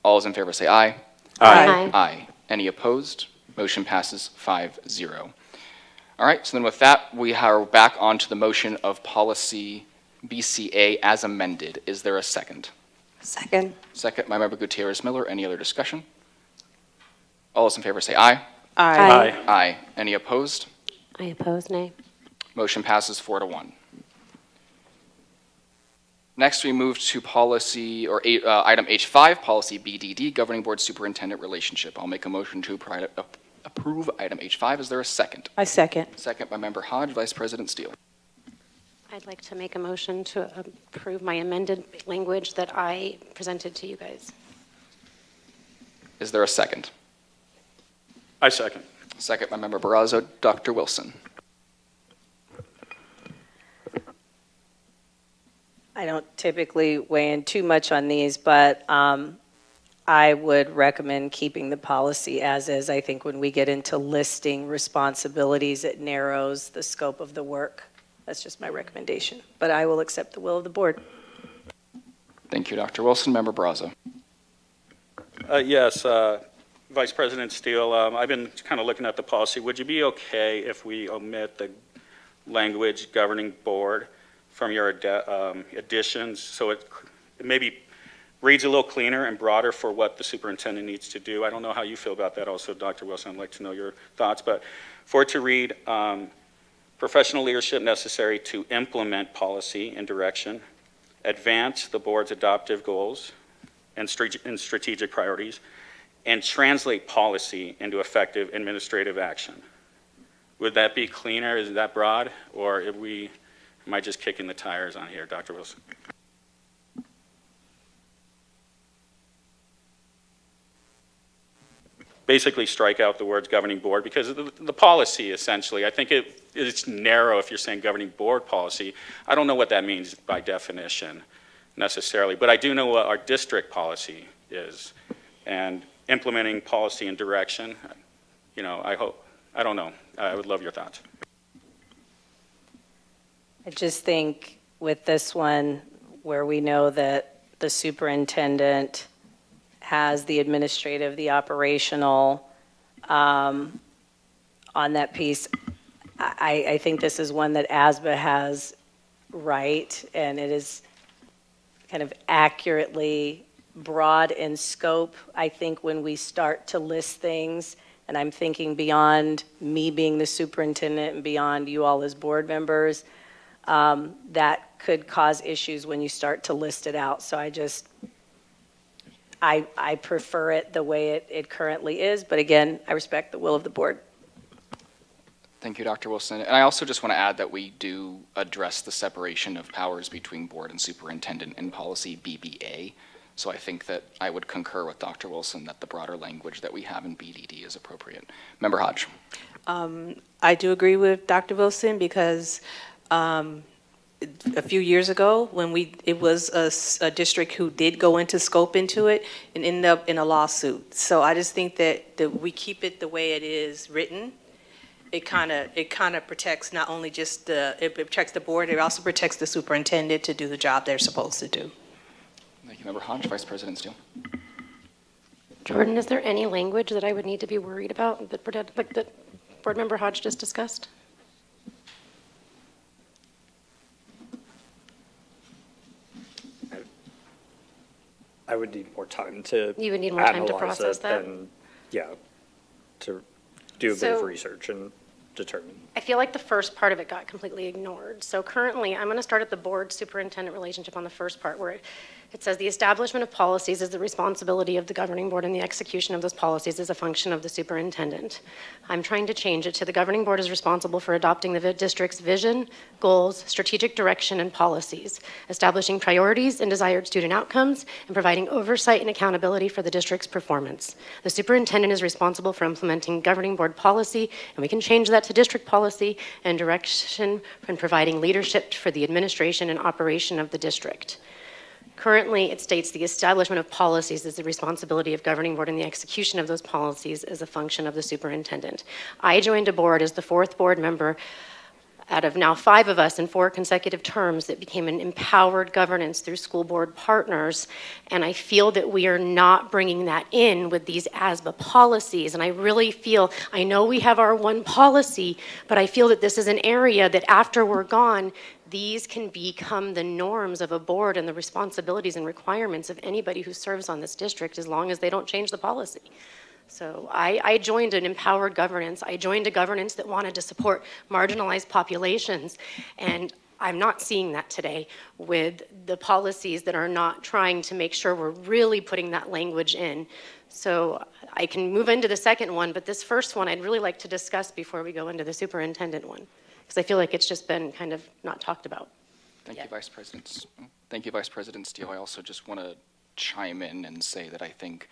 All those in favor say aye. Aye. Aye. Any opposed? Motion passes 5-0. All right, so then with that, we are back onto the motion of policy BCA as amended. Is there a second? Second. Second by Member Gutierrez Miller. Any other discussion? All those in favor say aye. Aye. Aye. Any opposed? I oppose, nay. Motion passes 4-1. Next, we move to policy, or item H5, policy BDD, governing board superintendent relationship. I'll make a motion to approve item H5. Is there a second? I second. Second by Member Hodge. Vice President Steele. I'd like to make a motion to approve my amended language that I presented to you guys. Is there a second? I second. Second by Member Barrazo. Dr. Wilson. I don't typically weigh in too much on these, but I would recommend keeping the policy as is. I think when we get into listing responsibilities, it narrows the scope of the work. That's just my recommendation, but I will accept the will of the board. Thank you, Dr. Wilson. Member Barrazo. Yes, Vice President Steele, I've been kind of looking at the policy. Would you be okay if we omit the language governing board from your additions, so it maybe reads a little cleaner and broader for what the superintendent needs to do? I don't know how you feel about that also, Dr. Wilson. I'd like to know your thoughts, but for it to read professional leadership necessary to implement policy and direction, advance the board's adoptive goals and strategic priorities, and translate policy into effective administrative action. Would that be cleaner? Is that broad? Or am I just kicking the tires on here, Dr. Wilson? basically strike out the words governing board, because of the policy, essentially. I think it's narrow if you're saying governing board policy. I don't know what that means by definition necessarily, but I do know what our district policy is. And implementing policy and direction, you know, I don't know. I would love your thoughts. I just think with this one, where we know that the superintendent has the administrative, the operational, on that piece, I think this is one that ASBA has right, and it is kind of accurately broad in scope. I think when we start to list things, and I'm thinking beyond me being the superintendent and beyond you all as board members, that could cause issues when you start to list it out. So I prefer it the way it currently is, but again, I respect the will of the board. Thank you, Dr. Wilson. And I also just want to add that we do address the separation of powers between board and superintendent in policy BBA. So I think that I would concur with Dr. Wilson that the broader language that we have in BDD is appropriate. Member Hodge. I do agree with Dr. Wilson because a few years ago when it was a district who did go into scope into it and ended up in a lawsuit. So I just think that we keep it the way it is written. It kind of protects not only just it protects the board, it also protects the superintendent to do the job they're supposed to do. Thank you, Member Hodge. Vice President Steele. Jordan, is there any language that I would need to be worried about that Board Member Hodge just discussed? I would need more time to You would need more time to analyze process it that? and, yeah, to do a bit of research and determine. I feel like the first part of it got completely ignored. So currently, I'm going to start at the board superintendent relationship on the first part where it says the establishment of policies is the responsibility of the governing board and the execution of those policies is a function of the superintendent. I'm trying to change it to the governing board is responsible for adopting the district's vision, goals, strategic direction, and policies, establishing priorities and desired student outcomes, and providing oversight and accountability for the district's performance. The superintendent is responsible for implementing governing board policy, and we can change that to district policy and direction and providing leadership for the administration and operation of the district. Currently, it states the establishment of policies is the responsibility of governing board and the execution of those policies is a function of the superintendent. I joined a board as the fourth board member out of now 5 of us in 4 consecutive terms that became an empowered governance through school board partners. And I feel that we are not bringing that in with these ASBA policies. And I really feel, I know we have our one policy, but I feel that this is an area that after we're gone, these can become the norms of a board and the responsibilities and requirements of anybody who serves on this district as long as they don't change the policy. So I joined an empowered governance. I joined a governance that wanted to support marginalized populations. And I'm not seeing that today with the policies that are not trying to make sure we're really putting that language in. So I can move into the second one, but this first one I'd really like to discuss before we go into the superintendent one, because I feel like it's just been kind of not talked about. Thank you, Vice President. Thank you, Vice President Steele. I also just want to chime in and say that I think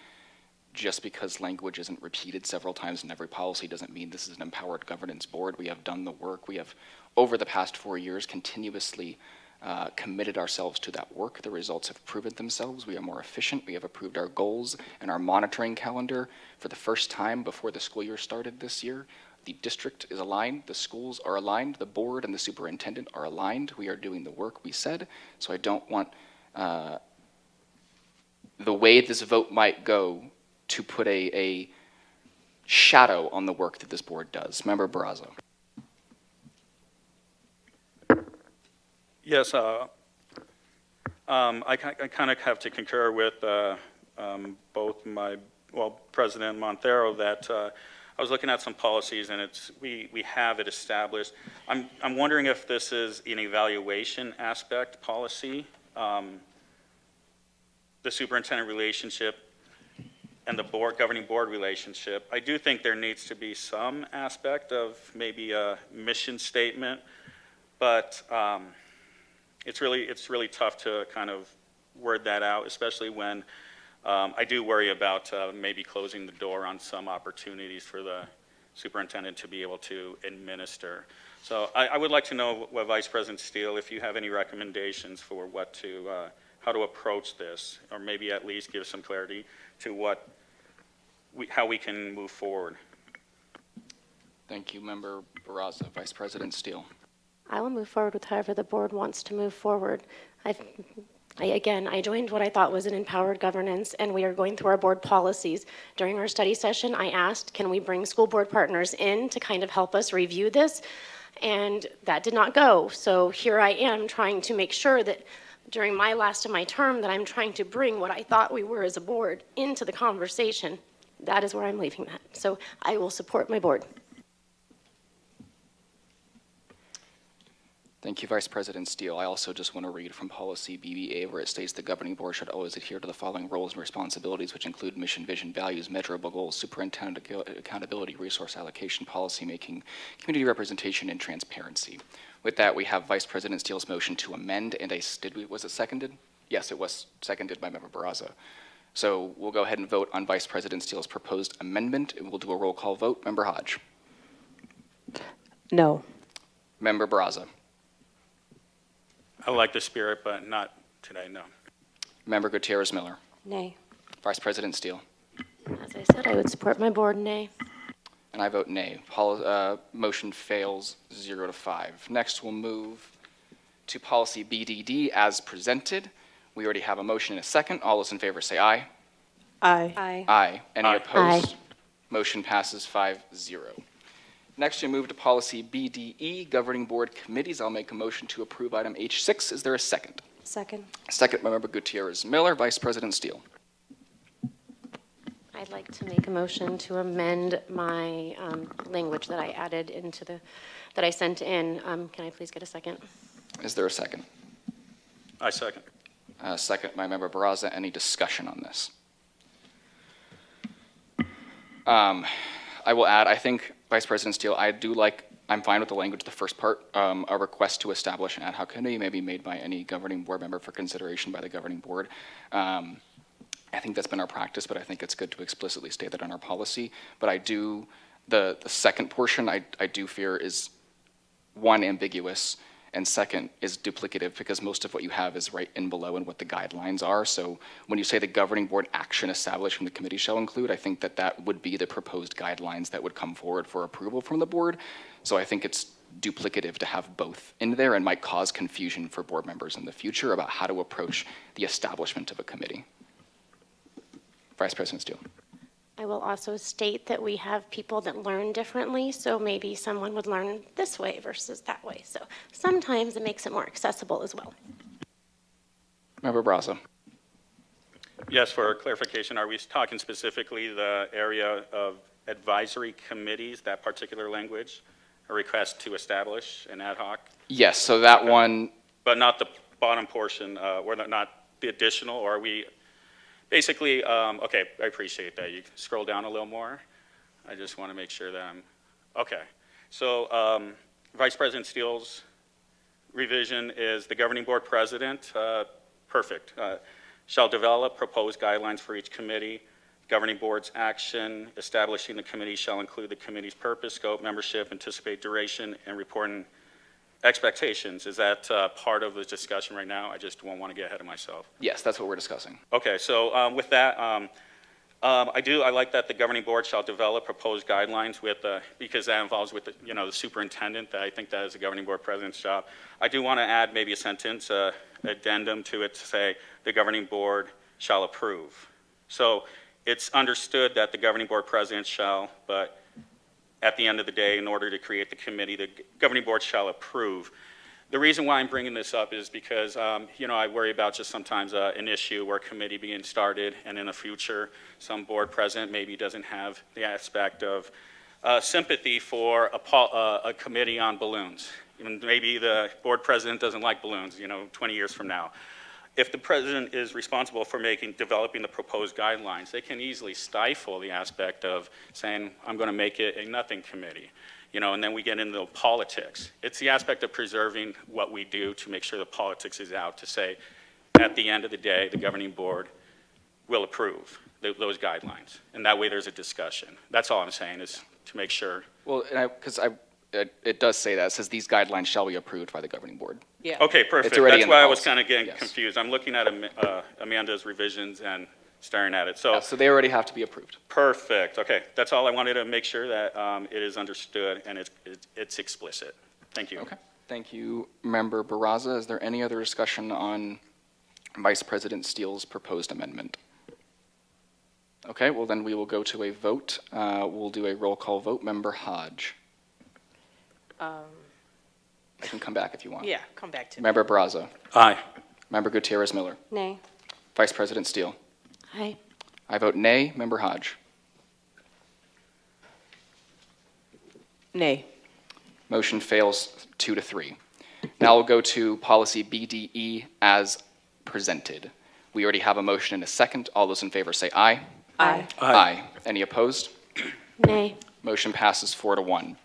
just because language isn't repeated several times in every policy doesn't mean this is an empowered governance board. We have done the work. We have, over the past 4 years, continuously committed ourselves to that work. The results have proven themselves. We are more efficient. We have approved our goals and our monitoring calendar for the first time before the school year started this year. The district is aligned, the schools are aligned, the board and the superintendent are aligned. We are doing the work we said, so I don't want the way this vote might go to put a shadow on the work that this board does. Member Barrazo. Yes, I kind of have to concur with both President Montero that I was looking at some policies and we have it established. I'm wondering if this is an evaluation aspect policy, the superintendent relationship and the governing board relationship. I do think there needs to be some aspect of maybe a mission statement, but it's really tough to kind of word that out, especially when I do worry about maybe closing the door on some opportunities for the superintendent to be able to administer. So I would like to know, Vice President Steele, if you have any recommendations for how to approach this, or maybe at least give some clarity to how we can move forward. Thank you, Member Barraza. Vice President Steele. I will move forward with however the board wants to move forward. I joined what I thought was an empowered governance, and we are going through our board policies. During our study session, I asked, can we bring school board partners in to kind of help us review this? And that did not go. So here I am trying to make sure that during my last of my term that I'm trying to bring what I thought we were as a board into the conversation. That is where I'm leaving that. So I will support my board. Thank you, Vice President Steele. I also just want to read from policy BBA, where it states the governing board should always adhere to the following roles and responsibilities, which include mission, vision, values, measurable goals, superintendent accountability, resource allocation, policy making, community representation, and transparency. With that, we have Vice President Steele's motion to amend, and was it seconded? Yes, it was seconded by Member Barraza. So we'll go ahead and vote on Vice President Steele's proposed amendment, and we'll do a roll call vote. Member Hodge. No. Member Barraza. I like the spirit, but not today, no. Member Gutierrez Miller. Nay. Vice President Steele. As I said, I would support my board, nay. And I vote nay. Motion fails 0-5. Next, we'll move to policy BDD as presented. We already have a motion and a second. All those in favor say aye. Aye. Aye. Aye. Any Aye. opposed? Motion passes 5-0. Next, we move to policy BDE, governing board committees. I'll make a motion to approve item H6. Is there a second? Second. Second by Member Gutierrez Miller. Vice President Steele. I'd like to make a motion to amend my language that I added that I sent in. Can I please get a second? Is there a second? I second. Second by Member Barraza. Any discussion on this? I will add, I think, Vice President Steele, I'm fine with the language, the first part, a request to establish an ad hoc committee may be made by any governing board member for consideration by the governing board. I think that's been our practice, but I think it's good to explicitly state that in our policy. But the second portion I do fear is, one, ambiguous, and second, is duplicative, because most of what you have is right in below and what the guidelines are. So when you say the governing board action establishing the committee shall include, I think that would be the proposed guidelines that would come forward for approval from the board. So I think it's duplicative to have both in there and might cause confusion for board members in the future about how to approach the establishment of a committee. Vice President Steele. I will also state that we have people that learn differently, so maybe someone would learn this way versus that way. So sometimes it makes it more accessible as well. Member Barraza. Yes, for clarification, are we talking specifically the area of advisory committees, that particular language, a request to establish an ad hoc? Yes, so that one, But not the bottom portion, or not the additional, or are we, basically, okay, I appreciate that. You can scroll down a little more. I just want to make sure that I'm, okay. So Vice President Steele's revision is the governing board president, perfect, shall develop proposed guidelines for each committee. Governing board's action establishing the committee shall include the committee's purpose, scope, membership, anticipated duration, and reporting expectations. Is that part of the discussion right now? I just won't want to get ahead of myself. yes, that's what we're discussing. Okay, so with that, I like that the governing board shall develop proposed guidelines because that involves with the superintendent. I think that is the governing board president's job. I do want to add maybe a sentence, addendum to it to say the governing board shall approve. So it's understood that the governing board president shall, but at the end of the day, in order to create the committee, the governing board shall approve. The reason why I'm bringing this up is because, I worry about just sometimes an issue where a committee being started, and in the future, some board president maybe doesn't have the aspect of sympathy for a committee on balloons. Even maybe the board president doesn't like balloons, 20 years from now. If the president is responsible for developing the proposed guidelines, they can easily stifle the aspect of saying, I'm going to make it a nothing committee. And then we get into the politics. It's the aspect of preserving what we do to make sure the politics is out, to say, at the end of the day, the governing board will approve those guidelines. And that way there's a discussion. That's all I'm saying, is to make sure. Well, because it does say that. It says these guidelines shall be approved by the governing board. Yeah. Okay, perfect. It's already That's in the why I was policy. kind of getting Yes. confused. I'm looking at Amanda's revisions and staring at it. So Yeah, so they already have to be approved. perfect. Okay, that's all I wanted to make sure that it is understood and it's explicit. Thank you. Okay. Thank you, Member Barraza. Is there any other discussion on Vice President Steele's proposed amendment? Okay, well then we will go to a vote. We'll do a roll call vote. Member Hodge. I can come back if you want. Yeah, come back to me. Member Barraza. Aye. Member Gutierrez Miller. Nay. Vice President Steele. Aye. I vote nay. Member Hodge. Nay. Motion fails 2-3. Now we'll go to policy BDE as presented. We already have a motion and a second. All those in favor say aye. Aye. Aye. Any opposed? Nay. Motion passes 4-1.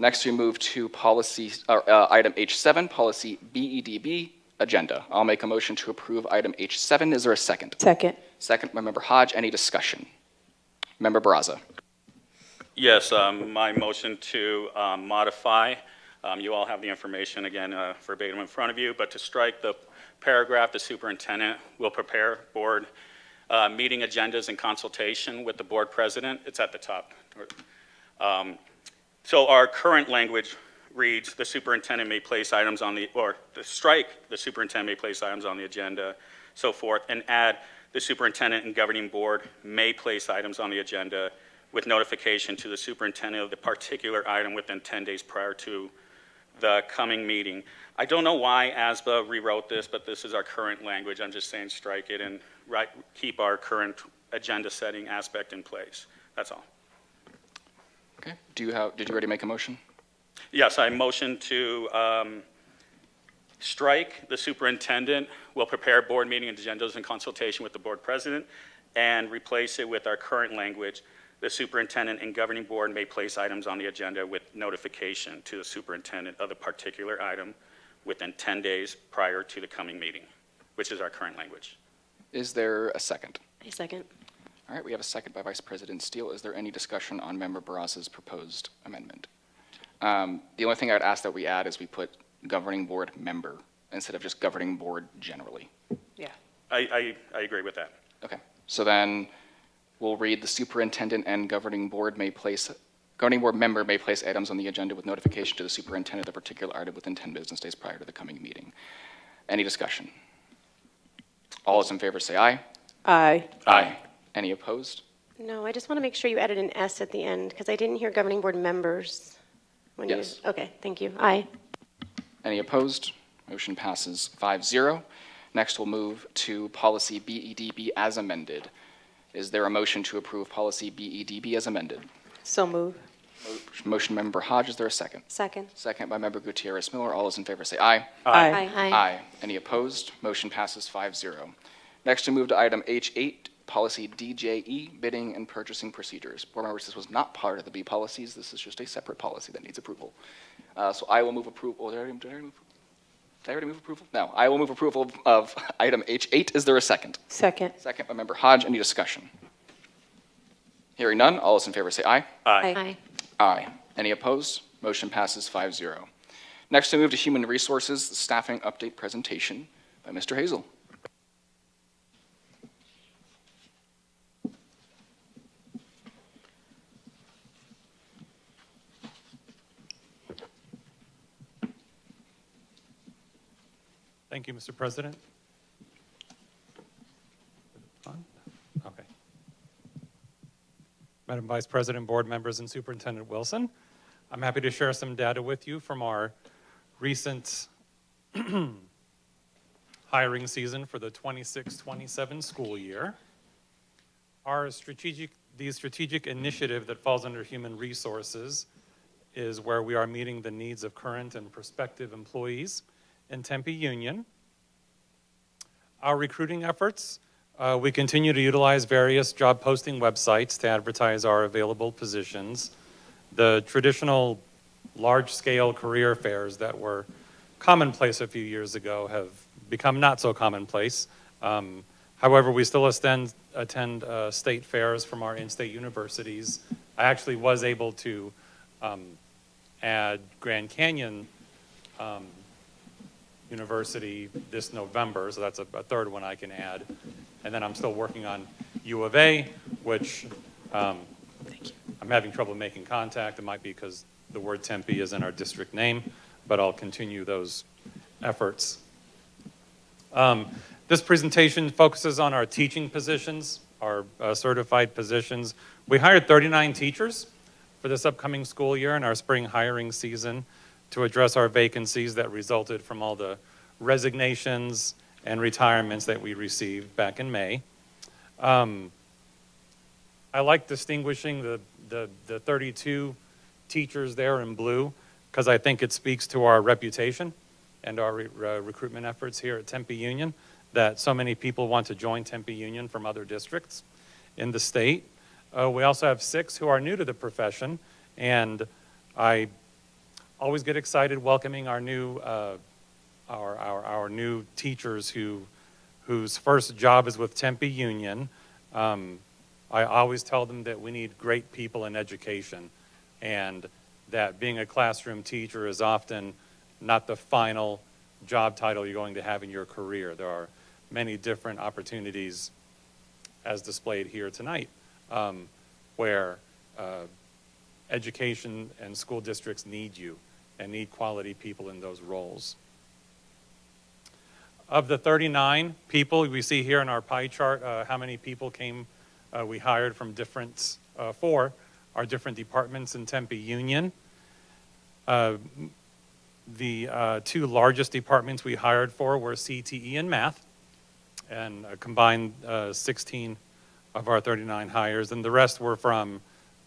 Next, we move to item H7, policy BEDB, agenda. I'll make a motion to approve item H7. Is there a second? Second. Second by Member Hodge. Any discussion? Member Barraza. Yes, my motion to modify, you all have the information again verbatim in front of you, but to strike the paragraph, the superintendent will prepare board meeting agendas in consultation with the board president. It's at the top. So our current language reads, the superintendent may place items on the, or to strike, the superintendent may place items on the agenda, so forth, and add, the superintendent and governing board may place items on the agenda with notification to the superintendent of the particular item within 10 days prior to the coming meeting. I don't know why ASBA rewrote this, but this is our current language. I'm just saying strike it and keep our current agenda setting aspect in place. That's all. Okay. Did you already make a motion? Yes, I motion to strike the superintendent will prepare board meeting agendas in consultation with the board president and replace it with our current language. The superintendent and governing board may place items on the agenda with notification to the superintendent of the particular item within 10 days prior to the coming meeting, which is our current language. Is there a second? A second. All right, we have a second by Vice President Steele. Is there any discussion on Member Barraza's proposed amendment? The only thing I would ask that we add is we put governing board member instead of just governing board generally. Yeah. I agree with that. Okay, so then we'll read the superintendent and governing board member may place items on the agenda with notification to the superintendent of the particular item within 10 business days prior to the coming meeting. Any discussion? All those in favor say aye. Aye. Aye. Any opposed? No, I just want to make sure you added an S at the end, because I didn't hear governing board members. Yes. Okay, thank you. Aye. Any opposed? Motion passes 5-0. Next, we'll move to policy BEDB as amended. Is there a motion to approve policy BEDB as amended? So move. Motion by Member Hodge. Is there a second? Second. Second by Member Gutierrez Miller. All those in favor say aye. Aye. Aye. Any opposed? Motion passes 5-0. Next, we move to item H8, policy DJE, bidding and purchasing procedures. Board members, this was not part of the B policies. This is just a separate policy that needs approval. So I will move approval. Oh, did I already move approval? No. I will move approval of item H8. Is there a second? Second. Second by Member Hodge. Any discussion? Hearing none. All those in favor say aye. Aye. Aye. Aye. Any opposed? Motion passes 5-0. Next, we move to Human Resources, staffing update presentation by Mr. Hazel. Thank you, Mr. President. On? Okay. Madam Vice President, board members, and Superintendent Wilson, I'm happy to share some data with you from our recent hiring season for the 26-27 school year. The strategic initiative that falls under Human Resources is where we are meeting the needs of current and prospective employees in Tempe Union. Our recruiting efforts, we continue to utilize various job posting websites to advertise our available positions. The traditional large-scale career fairs that were commonplace a few years ago have become not so commonplace. However, we still attend state fairs from our in-state universities. I actually was able to add Grand Canyon University this November, so that's a third one I can add. And then I'm still working on U of A, which I'm having trouble making contact. It might be because the word Tempe is in our district name, but I'll continue those efforts. This presentation focuses on our teaching positions, our certified positions. We hired 39 teachers for this upcoming school year in our spring hiring season to address our vacancies that resulted from all the resignations and retirements that we received back in May. I like distinguishing the 32 teachers there in blue because I think it speaks to our reputation and our recruitment efforts here at Tempe Union, that so many people want to join Tempe Union from other districts in the state. We also have 6 who are new to the profession, and I always get excited welcoming our new our new teachers whose first job is with Tempe Union. I always tell them that we need great people in education, and that being a classroom teacher is often not the final job title you're going to have in your career. There are many different opportunities, as displayed here tonight, where education and school districts need you and need quality people in those roles. Of the 39 people we see here in our pie chart, how many people we hired from for our different departments in Tempe Union. The 2 largest departments we hired for were CTE and math, and combined 16 of our 39 hires, and the rest were from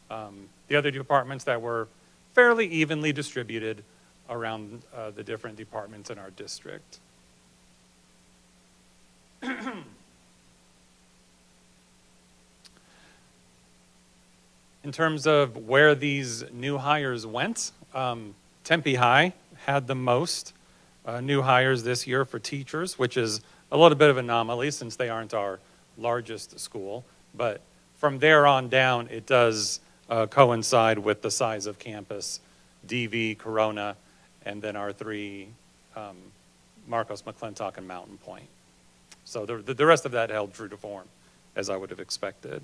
the other departments that were fairly evenly distributed around the different departments in our district. In terms of where these new hires went, Tempe High had the most new hires this year for teachers, which is a little bit of an anomaly since they aren't our largest school. But from there on down, it does coincide with the size of campus, DV, Corona, and then our 3, Marcos, McClintock, and Mountain Point. So the rest of that held true to form, as I would have expected.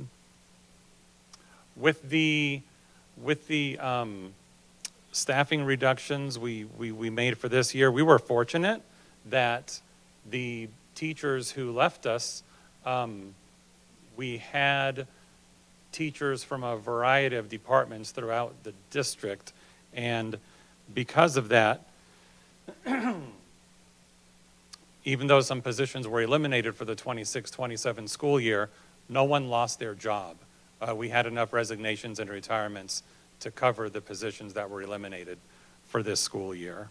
With the staffing reductions we made for this year, we were fortunate that the teachers who left us, we had teachers from a variety of departments throughout the district, and because of that, even though some positions were eliminated for the 26-27 school year, no one lost their job. We had enough resignations and retirements to cover the positions that were eliminated for this school year.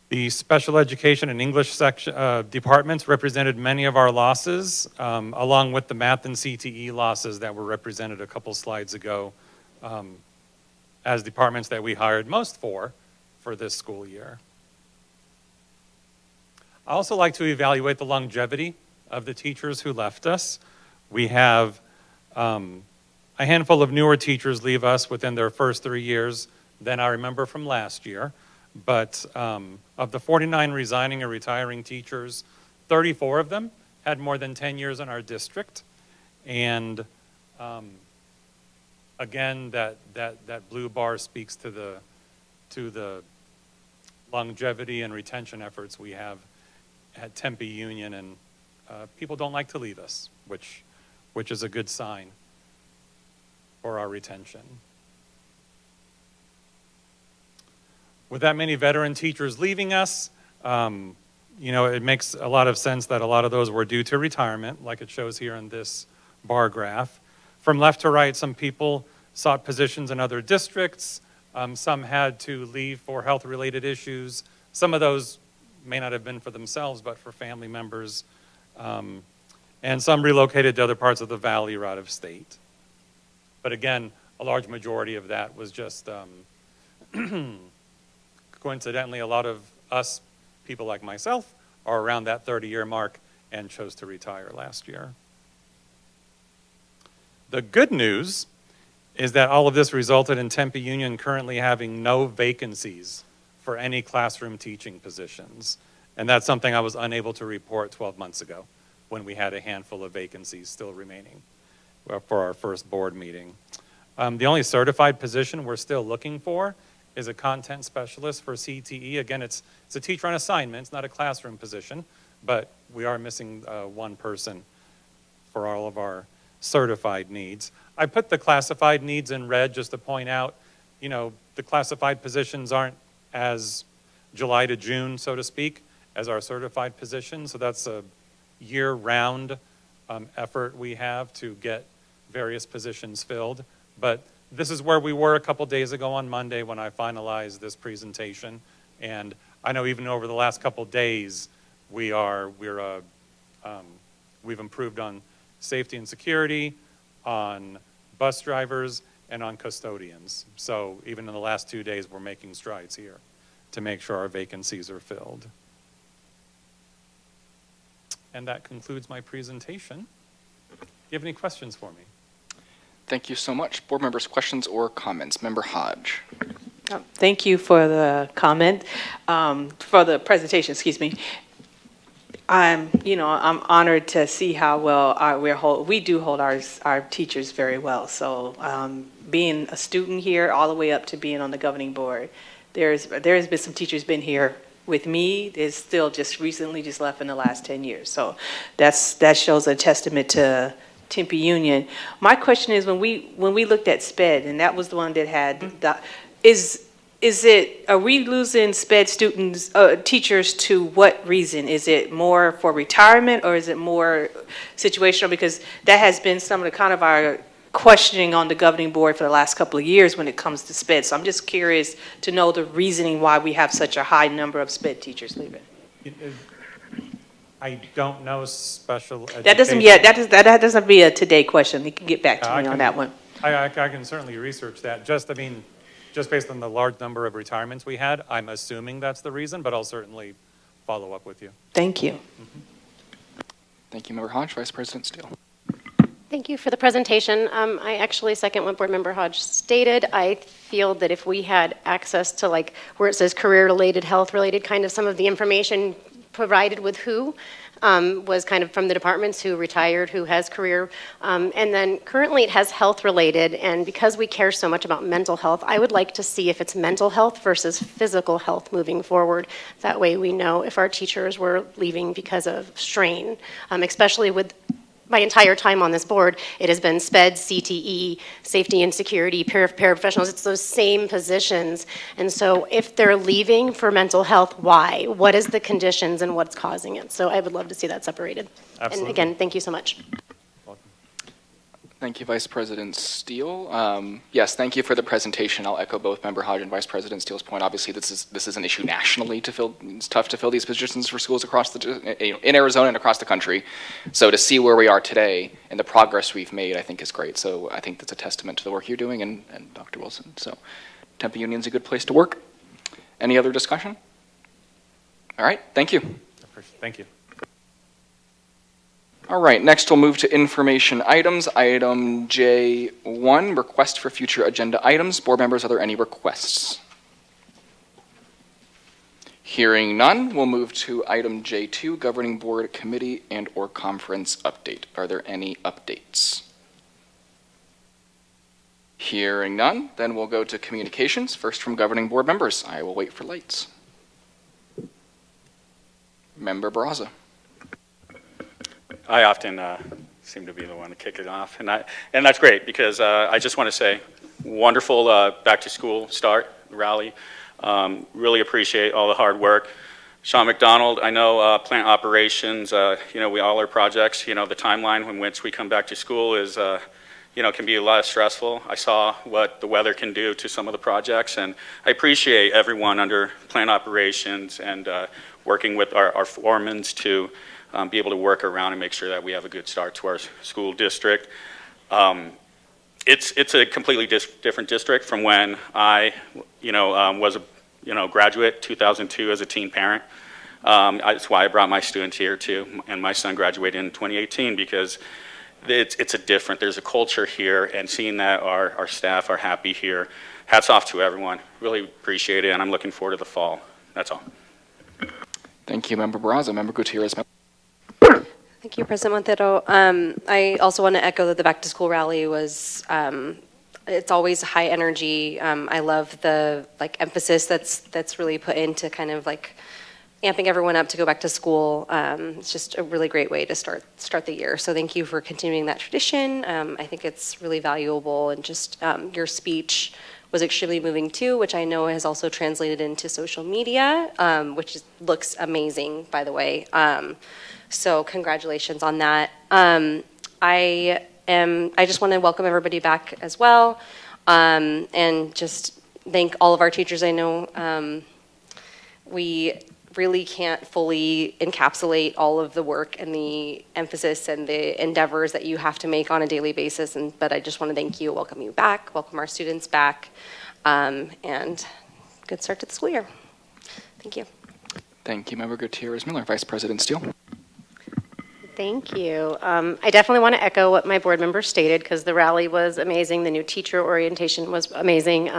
The special education and English departments represented many of our losses, along with the math and CTE losses that were represented a couple slides ago, as departments that we hired most for this school year. I also like to evaluate the longevity of the teachers who left us. We have a handful of newer teachers leave us within their first 3 years than I remember from last year. But of the 49 resigning or retiring teachers, 34 of them had more than 10 years in our district. And again, that blue bar speaks to the longevity and retention efforts we have at Tempe Union, and people don't like to leave us, which is a good sign for our retention. With that many veteran teachers leaving us, it makes a lot of sense that a lot of those were due to retirement, like it shows here in this bar graph. From left to right, some people sought positions in other districts. Some had to leave for health-related issues. Some of those may not have been for themselves, but for family members. And some relocated to other parts of the valley or out of state. But again, a large majority of that was just coincidentally, a lot of us, people like myself, are around that 30-year mark, and chose to retire last year. The good news is that all of this resulted in Tempe Union currently having no vacancies for any classroom teaching positions. And that's something I was unable to report 12 months ago when we had a handful of vacancies still remaining for our first board meeting. The only certified position we're still looking for is a content specialist for CTE. Again, it's a teacher on assignment, it's not a classroom position, but we are missing one person for all of our certified needs. I put the classified needs in red just to point out, you know, the classified positions aren't as July to June, so to speak, as our certified positions. So that's a year-round effort we have to get various positions filled. But this is where we were a couple days ago on Monday when I finalized this presentation. And I know even over the last couple days, we've improved on safety and security, on bus drivers, and on custodians. So even in the last 2 days, we're making strides here to make sure our vacancies are filled. And that concludes my presentation. Do you have any questions for me? Thank you so much. Board members, questions or comments? Member Hodge. Thank you for the comment, for the presentation, excuse me. I'm honored to see how well we do hold our teachers very well. So being a student here all the way up to being on the governing board, there has been some teachers been here with me. Is still just recently just left in the last 10 years. So that shows a testament to Tempe Union. My question is, when we looked at SPED, and that was the one that had are we losing SPED students, teachers, to what reason? Is it more for retirement, or is it more situational? Because that has been some of the kind of our questioning on the governing board for the last couple of years when it comes to SPED. So I'm just curious to know the reasoning why we have such a high number of SPED teachers leaving. I don't know special education. That doesn't be a today question. You can get back to me on that one. I can certainly research that. Just based on the large number of retirements we had, I'm assuming that's the reason, but I'll certainly follow up with you. Thank you. Thank you, Member Hodge. Vice President Steele. Thank you for the presentation. I actually second what Board Member Hodge stated. I feel that if we had access to, like, where it says career-related, health-related, kind of some of the information provided with who was kind of from the departments, who retired, who has career, and then currently it has health-related, and because we care so much about mental health, I would like to see if it's mental health versus physical health moving forward. That way we know if our teachers were leaving because of strain, especially with my entire time on this board, it has been SPED, CTE, safety and security, paraprofessionals. It's those same positions. And so if they're leaving for mental health, why? What is the conditions and what's causing it? So I would love to see that separated. Absolutely. And again, thank you so much. Welcome. Thank you, Vice President Steele. Yes, thank you for the presentation. I'll echo both Member Hodge and Vice President Steele's point. Obviously, this is an issue nationally to fill. It's tough to fill these positions for schools across in Arizona and across the country. So to see where we are today and the progress we've made, I think is great. So I think that's a testament to the work you're doing and Dr. Wilson. So Tempe Union's a good place to work. Any other discussion? All right, thank you. Thank you. All right, next we'll move to information items. Item J1, request for future agenda items. Board members, are there any requests? Hearing none, we'll move to item J2, governing board committee and or conference update. Are there any updates? Hearing none, then we'll go to communications, first from governing board members. I will wait for lights. Member Barraza. I often seem to be the one to kick it off, and that's great because I just want to say, wonderful back to school start rally. Really appreciate all the hard work. Sean McDonald, I know plant operations. We all our projects. The timeline in which we come back to school is can be a lot stressful. I saw what the weather can do to some of the projects, and I appreciate everyone under plant operations and working with our foremans to be able to work around and make sure that we have a good start to our school district. It's a completely different district from when I was a graduate 2002 as a teen parent. That's why I brought my students here too, and my son graduated in 2018 because there's a culture here, and seeing that our staff are happy here, hats off to everyone. Really appreciate it, and I'm looking forward to the fall. That's all. Thank you, Member Barraza. Member Gutierrez. Thank you, President Montero. I also want to echo that the Back to School rally was, it's always high energy. I love the emphasis that's really put into kind of amping everyone up to go back to school. It's just a really great way to start the year. So thank you for continuing that tradition. I think it's really valuable, and just your speech was extremely moving too, which I know has also translated into social media, which looks amazing, by the way. So congratulations on that. I just want to welcome everybody back as well, and just thank all of our teachers. I know we really can't fully encapsulate all of the work and the emphasis and the endeavors that you have to make on a daily basis, but I just want to thank you, welcome you back, welcome our students back, and good start to the school year. Thank you. Thank you, Member Gutierrez Miller. Vice President Steele. Thank you. I definitely want to echo what my board members stated, because the rally was amazing. The new teacher orientation was amazing.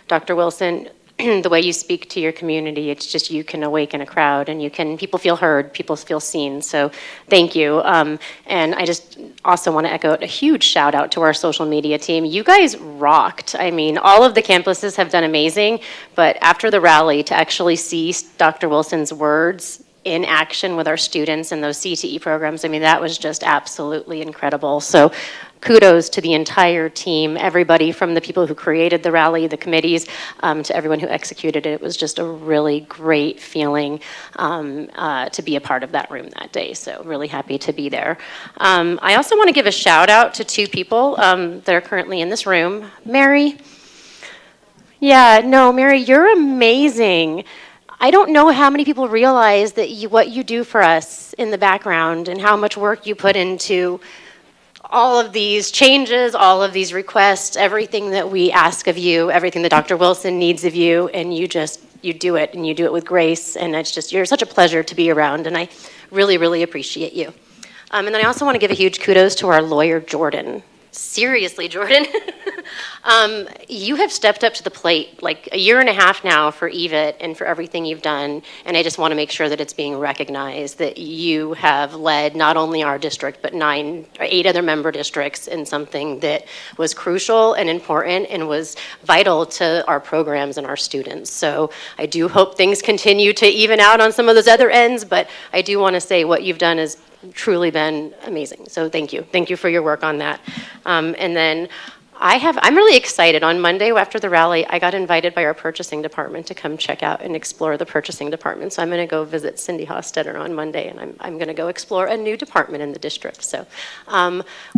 Dr. Wilson, the way you speak to your community, it's just, you can awaken a crowd, and people feel heard, people feel seen. So thank you. And I just also want to echo a huge shout out to our social media team. You guys rocked. I mean, all of the campuses have done amazing, but after the rally, to actually see Dr. Wilson's words in action with our students and those CTE programs, I mean, that was just absolutely incredible. So kudos to the entire team, everybody from the people who created the rally, the committees, to everyone who executed it. It was just a really great feeling to be a part of that room that day. So really happy to be there. I also want to give a shout out to two people that are currently in this room. Mary. Yeah, no, Mary, you're amazing. I don't know how many people realize that what you do for us in the background and how much work you put into all of these changes, all of these requests, everything that we ask of you, everything that Dr. Wilson needs of you, and you do it, and you do it with grace, and it's just, you're such a pleasure to be around, and I really, really appreciate you. And then I also want to give a huge kudos to our lawyer, Jordan. Seriously, Jordan. You have stepped up to the plate like a year and a half now for EVIT and for everything you've done, and I just want to make sure that it's being recognized that you have led not only our district but 8 other member districts in something that was crucial and important and was vital to our programs and our students. So I do hope things continue to even out on some of those other ends, but I do want to say what you've done is truly been amazing. So thank you. Thank you for your work on that. And then I'm really excited. On Monday after the rally, I got invited by our purchasing department to come check out and explore the purchasing department. So I'm going to go visit Cindy Hostetter on Monday, and I'm going to go explore a new department in the district. So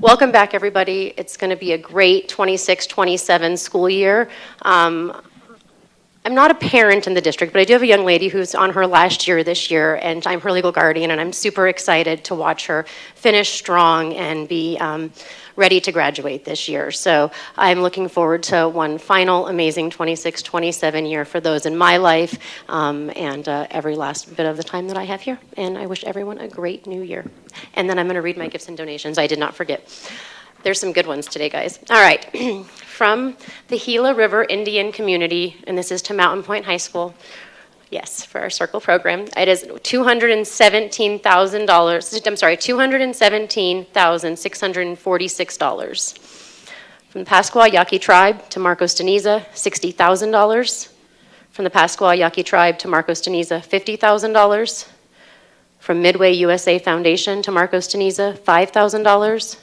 welcome back, everybody. It's going to be a great 26-27 school year. I'm not a parent in the district, but I do have a young lady who's on her last year this year, and I'm her legal guardian, and I'm super excited to watch her finish strong and be ready to graduate this year. So I'm looking forward to one final amazing 26-27 year for those in my life, and every last bit of the time that I have here. And I wish everyone a great new year. And then I'm going to read my gifts and donations. I did not forget. There's some good ones today, guys. All right. From the Gila River Indian community, and this is to Mountain Point High School. Yes, for our Circle program. It is $217,646. From the Pascua Yaqui tribe to Marcos Deniza, $60,000. From the Pascua Yaqui tribe to Marcos Deniza, $50,000. From Midway USA Foundation to Marcos Deniza, $5,000.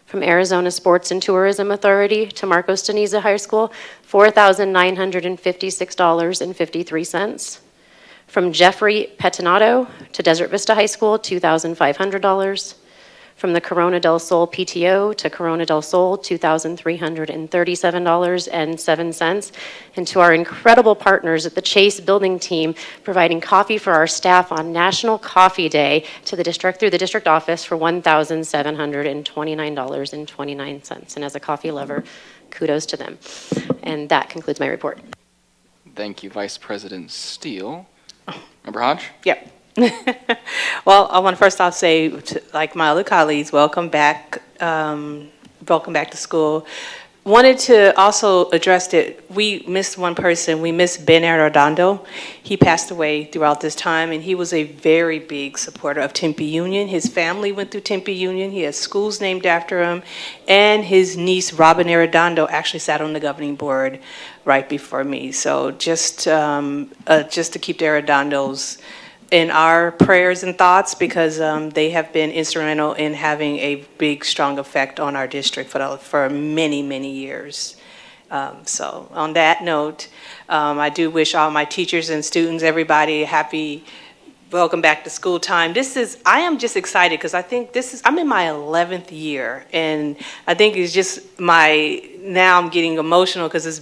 From Arizona Sports and Tourism Authority to Marcos Deniza High School, $4,956.53. From Jeffrey Petinato to Desert Vista High School, $2,500. From the Corona del Sol PTO to Corona del Sol, $2,337.07. And to our incredible partners at the Chase Building Team, providing coffee for our staff on National Coffee Day to the district through the district office for $1,729.29. And as a coffee lover, kudos to them. And that concludes my report. Thank you, Vice President Steele. Member Hodge? Yep. Well, I want to first off say, like my other colleagues, welcome back to school. Wanted to also address that we missed one person. We missed Ben Arredondo. He passed away throughout this time, and he was a very big supporter of Tempe Union. His family went through Tempe Union. He has schools named after him, and his niece, Robin Arredondo, actually sat on the governing board right before me. So just to keep the Arredondos in our prayers and thoughts, because they have been instrumental in having a big, strong effect on our district for many, many years. So on that note, I do wish all my teachers and students, everybody, happy welcome back to school time. I am just excited because I think I'm in my 11th year, and I think it's just now I'm getting emotional because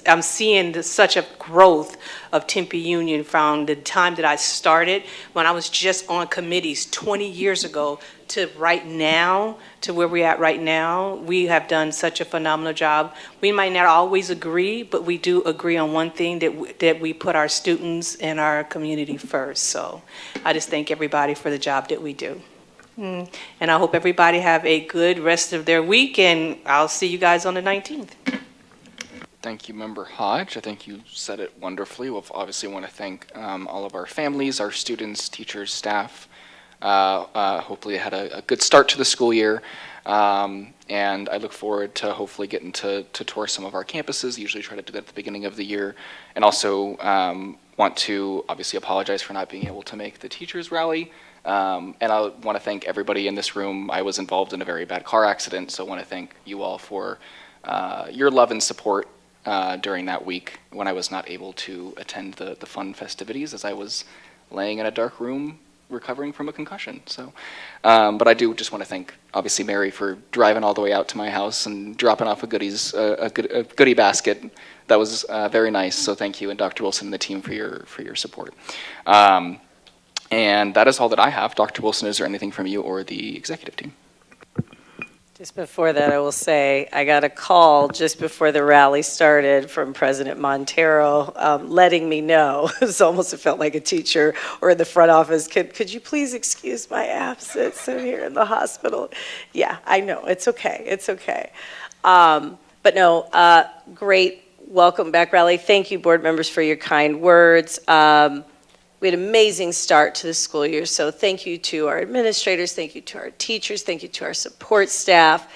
I'm seeing such a growth of Tempe Union from the time that I started when I was just on committees 20 years ago to right now, to where we're at right now. We have done such a phenomenal job. We might not always agree, but we do agree on one thing, that we put our students and our community first. So I just thank everybody for the job that we do. And I hope everybody have a good rest of their week, and I'll see you guys on the 19th. Thank you, Member Hodge. I think you said it wonderfully. We'll obviously want to thank all of our families, our students, teachers, staff. Hopefully, had a good start to the school year. And I look forward to hopefully getting to tour some of our campuses. Usually try to do that at the beginning of the year. And also want to obviously apologize for not being able to make the teachers rally. And I want to thank everybody in this room. I was involved in a very bad car accident, so I want to thank you all for your love and support during that week when I was not able to attend the fun festivities, as I was laying in a dark room recovering from a concussion. So, but I do just want to thank, obviously, Mary for driving all the way out to my house and dropping off a goodie basket. That was very nice. So thank you, and Dr. Wilson and the team for your support. And that is all that I have. Dr. Wilson, is there anything from you or the executive team? Just before that, I will say, I got a call just before the rally started from President Montero letting me know. It felt like a teacher or in the front office. Could you please excuse my absence? I'm here in the hospital. Yeah, I know. It's okay. It's okay. But no, great welcome back rally. Thank you, board members, for your kind words. We had an amazing start to the school year, so thank you to our administrators, thank you to our teachers, thank you to our support staff,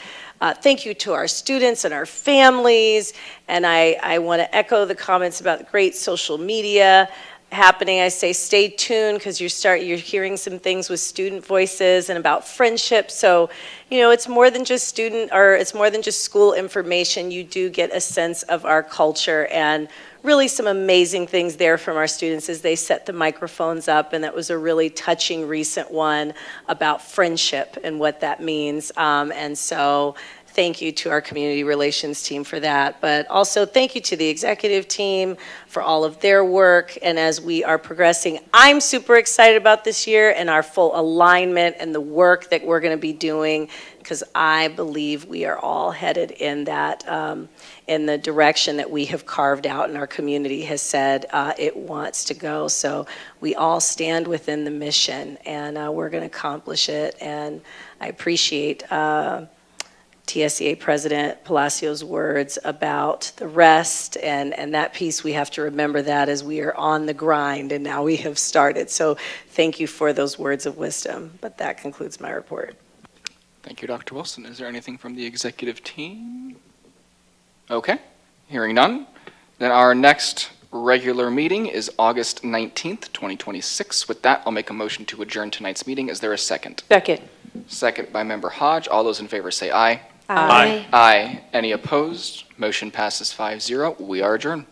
thank you to our students and our families, and I want to echo the comments about great social media happening. I say stay tuned because you're hearing some things with student voices and about friendship. So, it's more than just it's more than just school information. You do get a sense of our culture, and really some amazing things there from our students as they set the microphones up, and that was a really touching recent one about friendship and what that means. And so thank you to our community relations team for that, but also thank you to the executive team for all of their work. And as we are progressing, I'm super excited about this year and our full alignment and the work that we're going to be doing, because I believe we are all headed in that in the direction that we have carved out and our community has said it wants to go. So we all stand within the mission, and we're going to accomplish it. And I appreciate TSEA President Palacios' words about the rest, and that piece, we have to remember that as we are on the grind, and now we have started. So thank you for those words of wisdom. But that concludes my report. Thank you, Dr. Wilson. Is there anything from the executive team? Okay, hearing none. Then our next regular meeting is August 19th, 2026. With that, I'll make a motion to adjourn tonight's meeting. Is there a second? Second. Second by Member Hodge. All those in favor say aye. Aye. Aye. Any opposed? Motion passes 5-0. We are adjourned.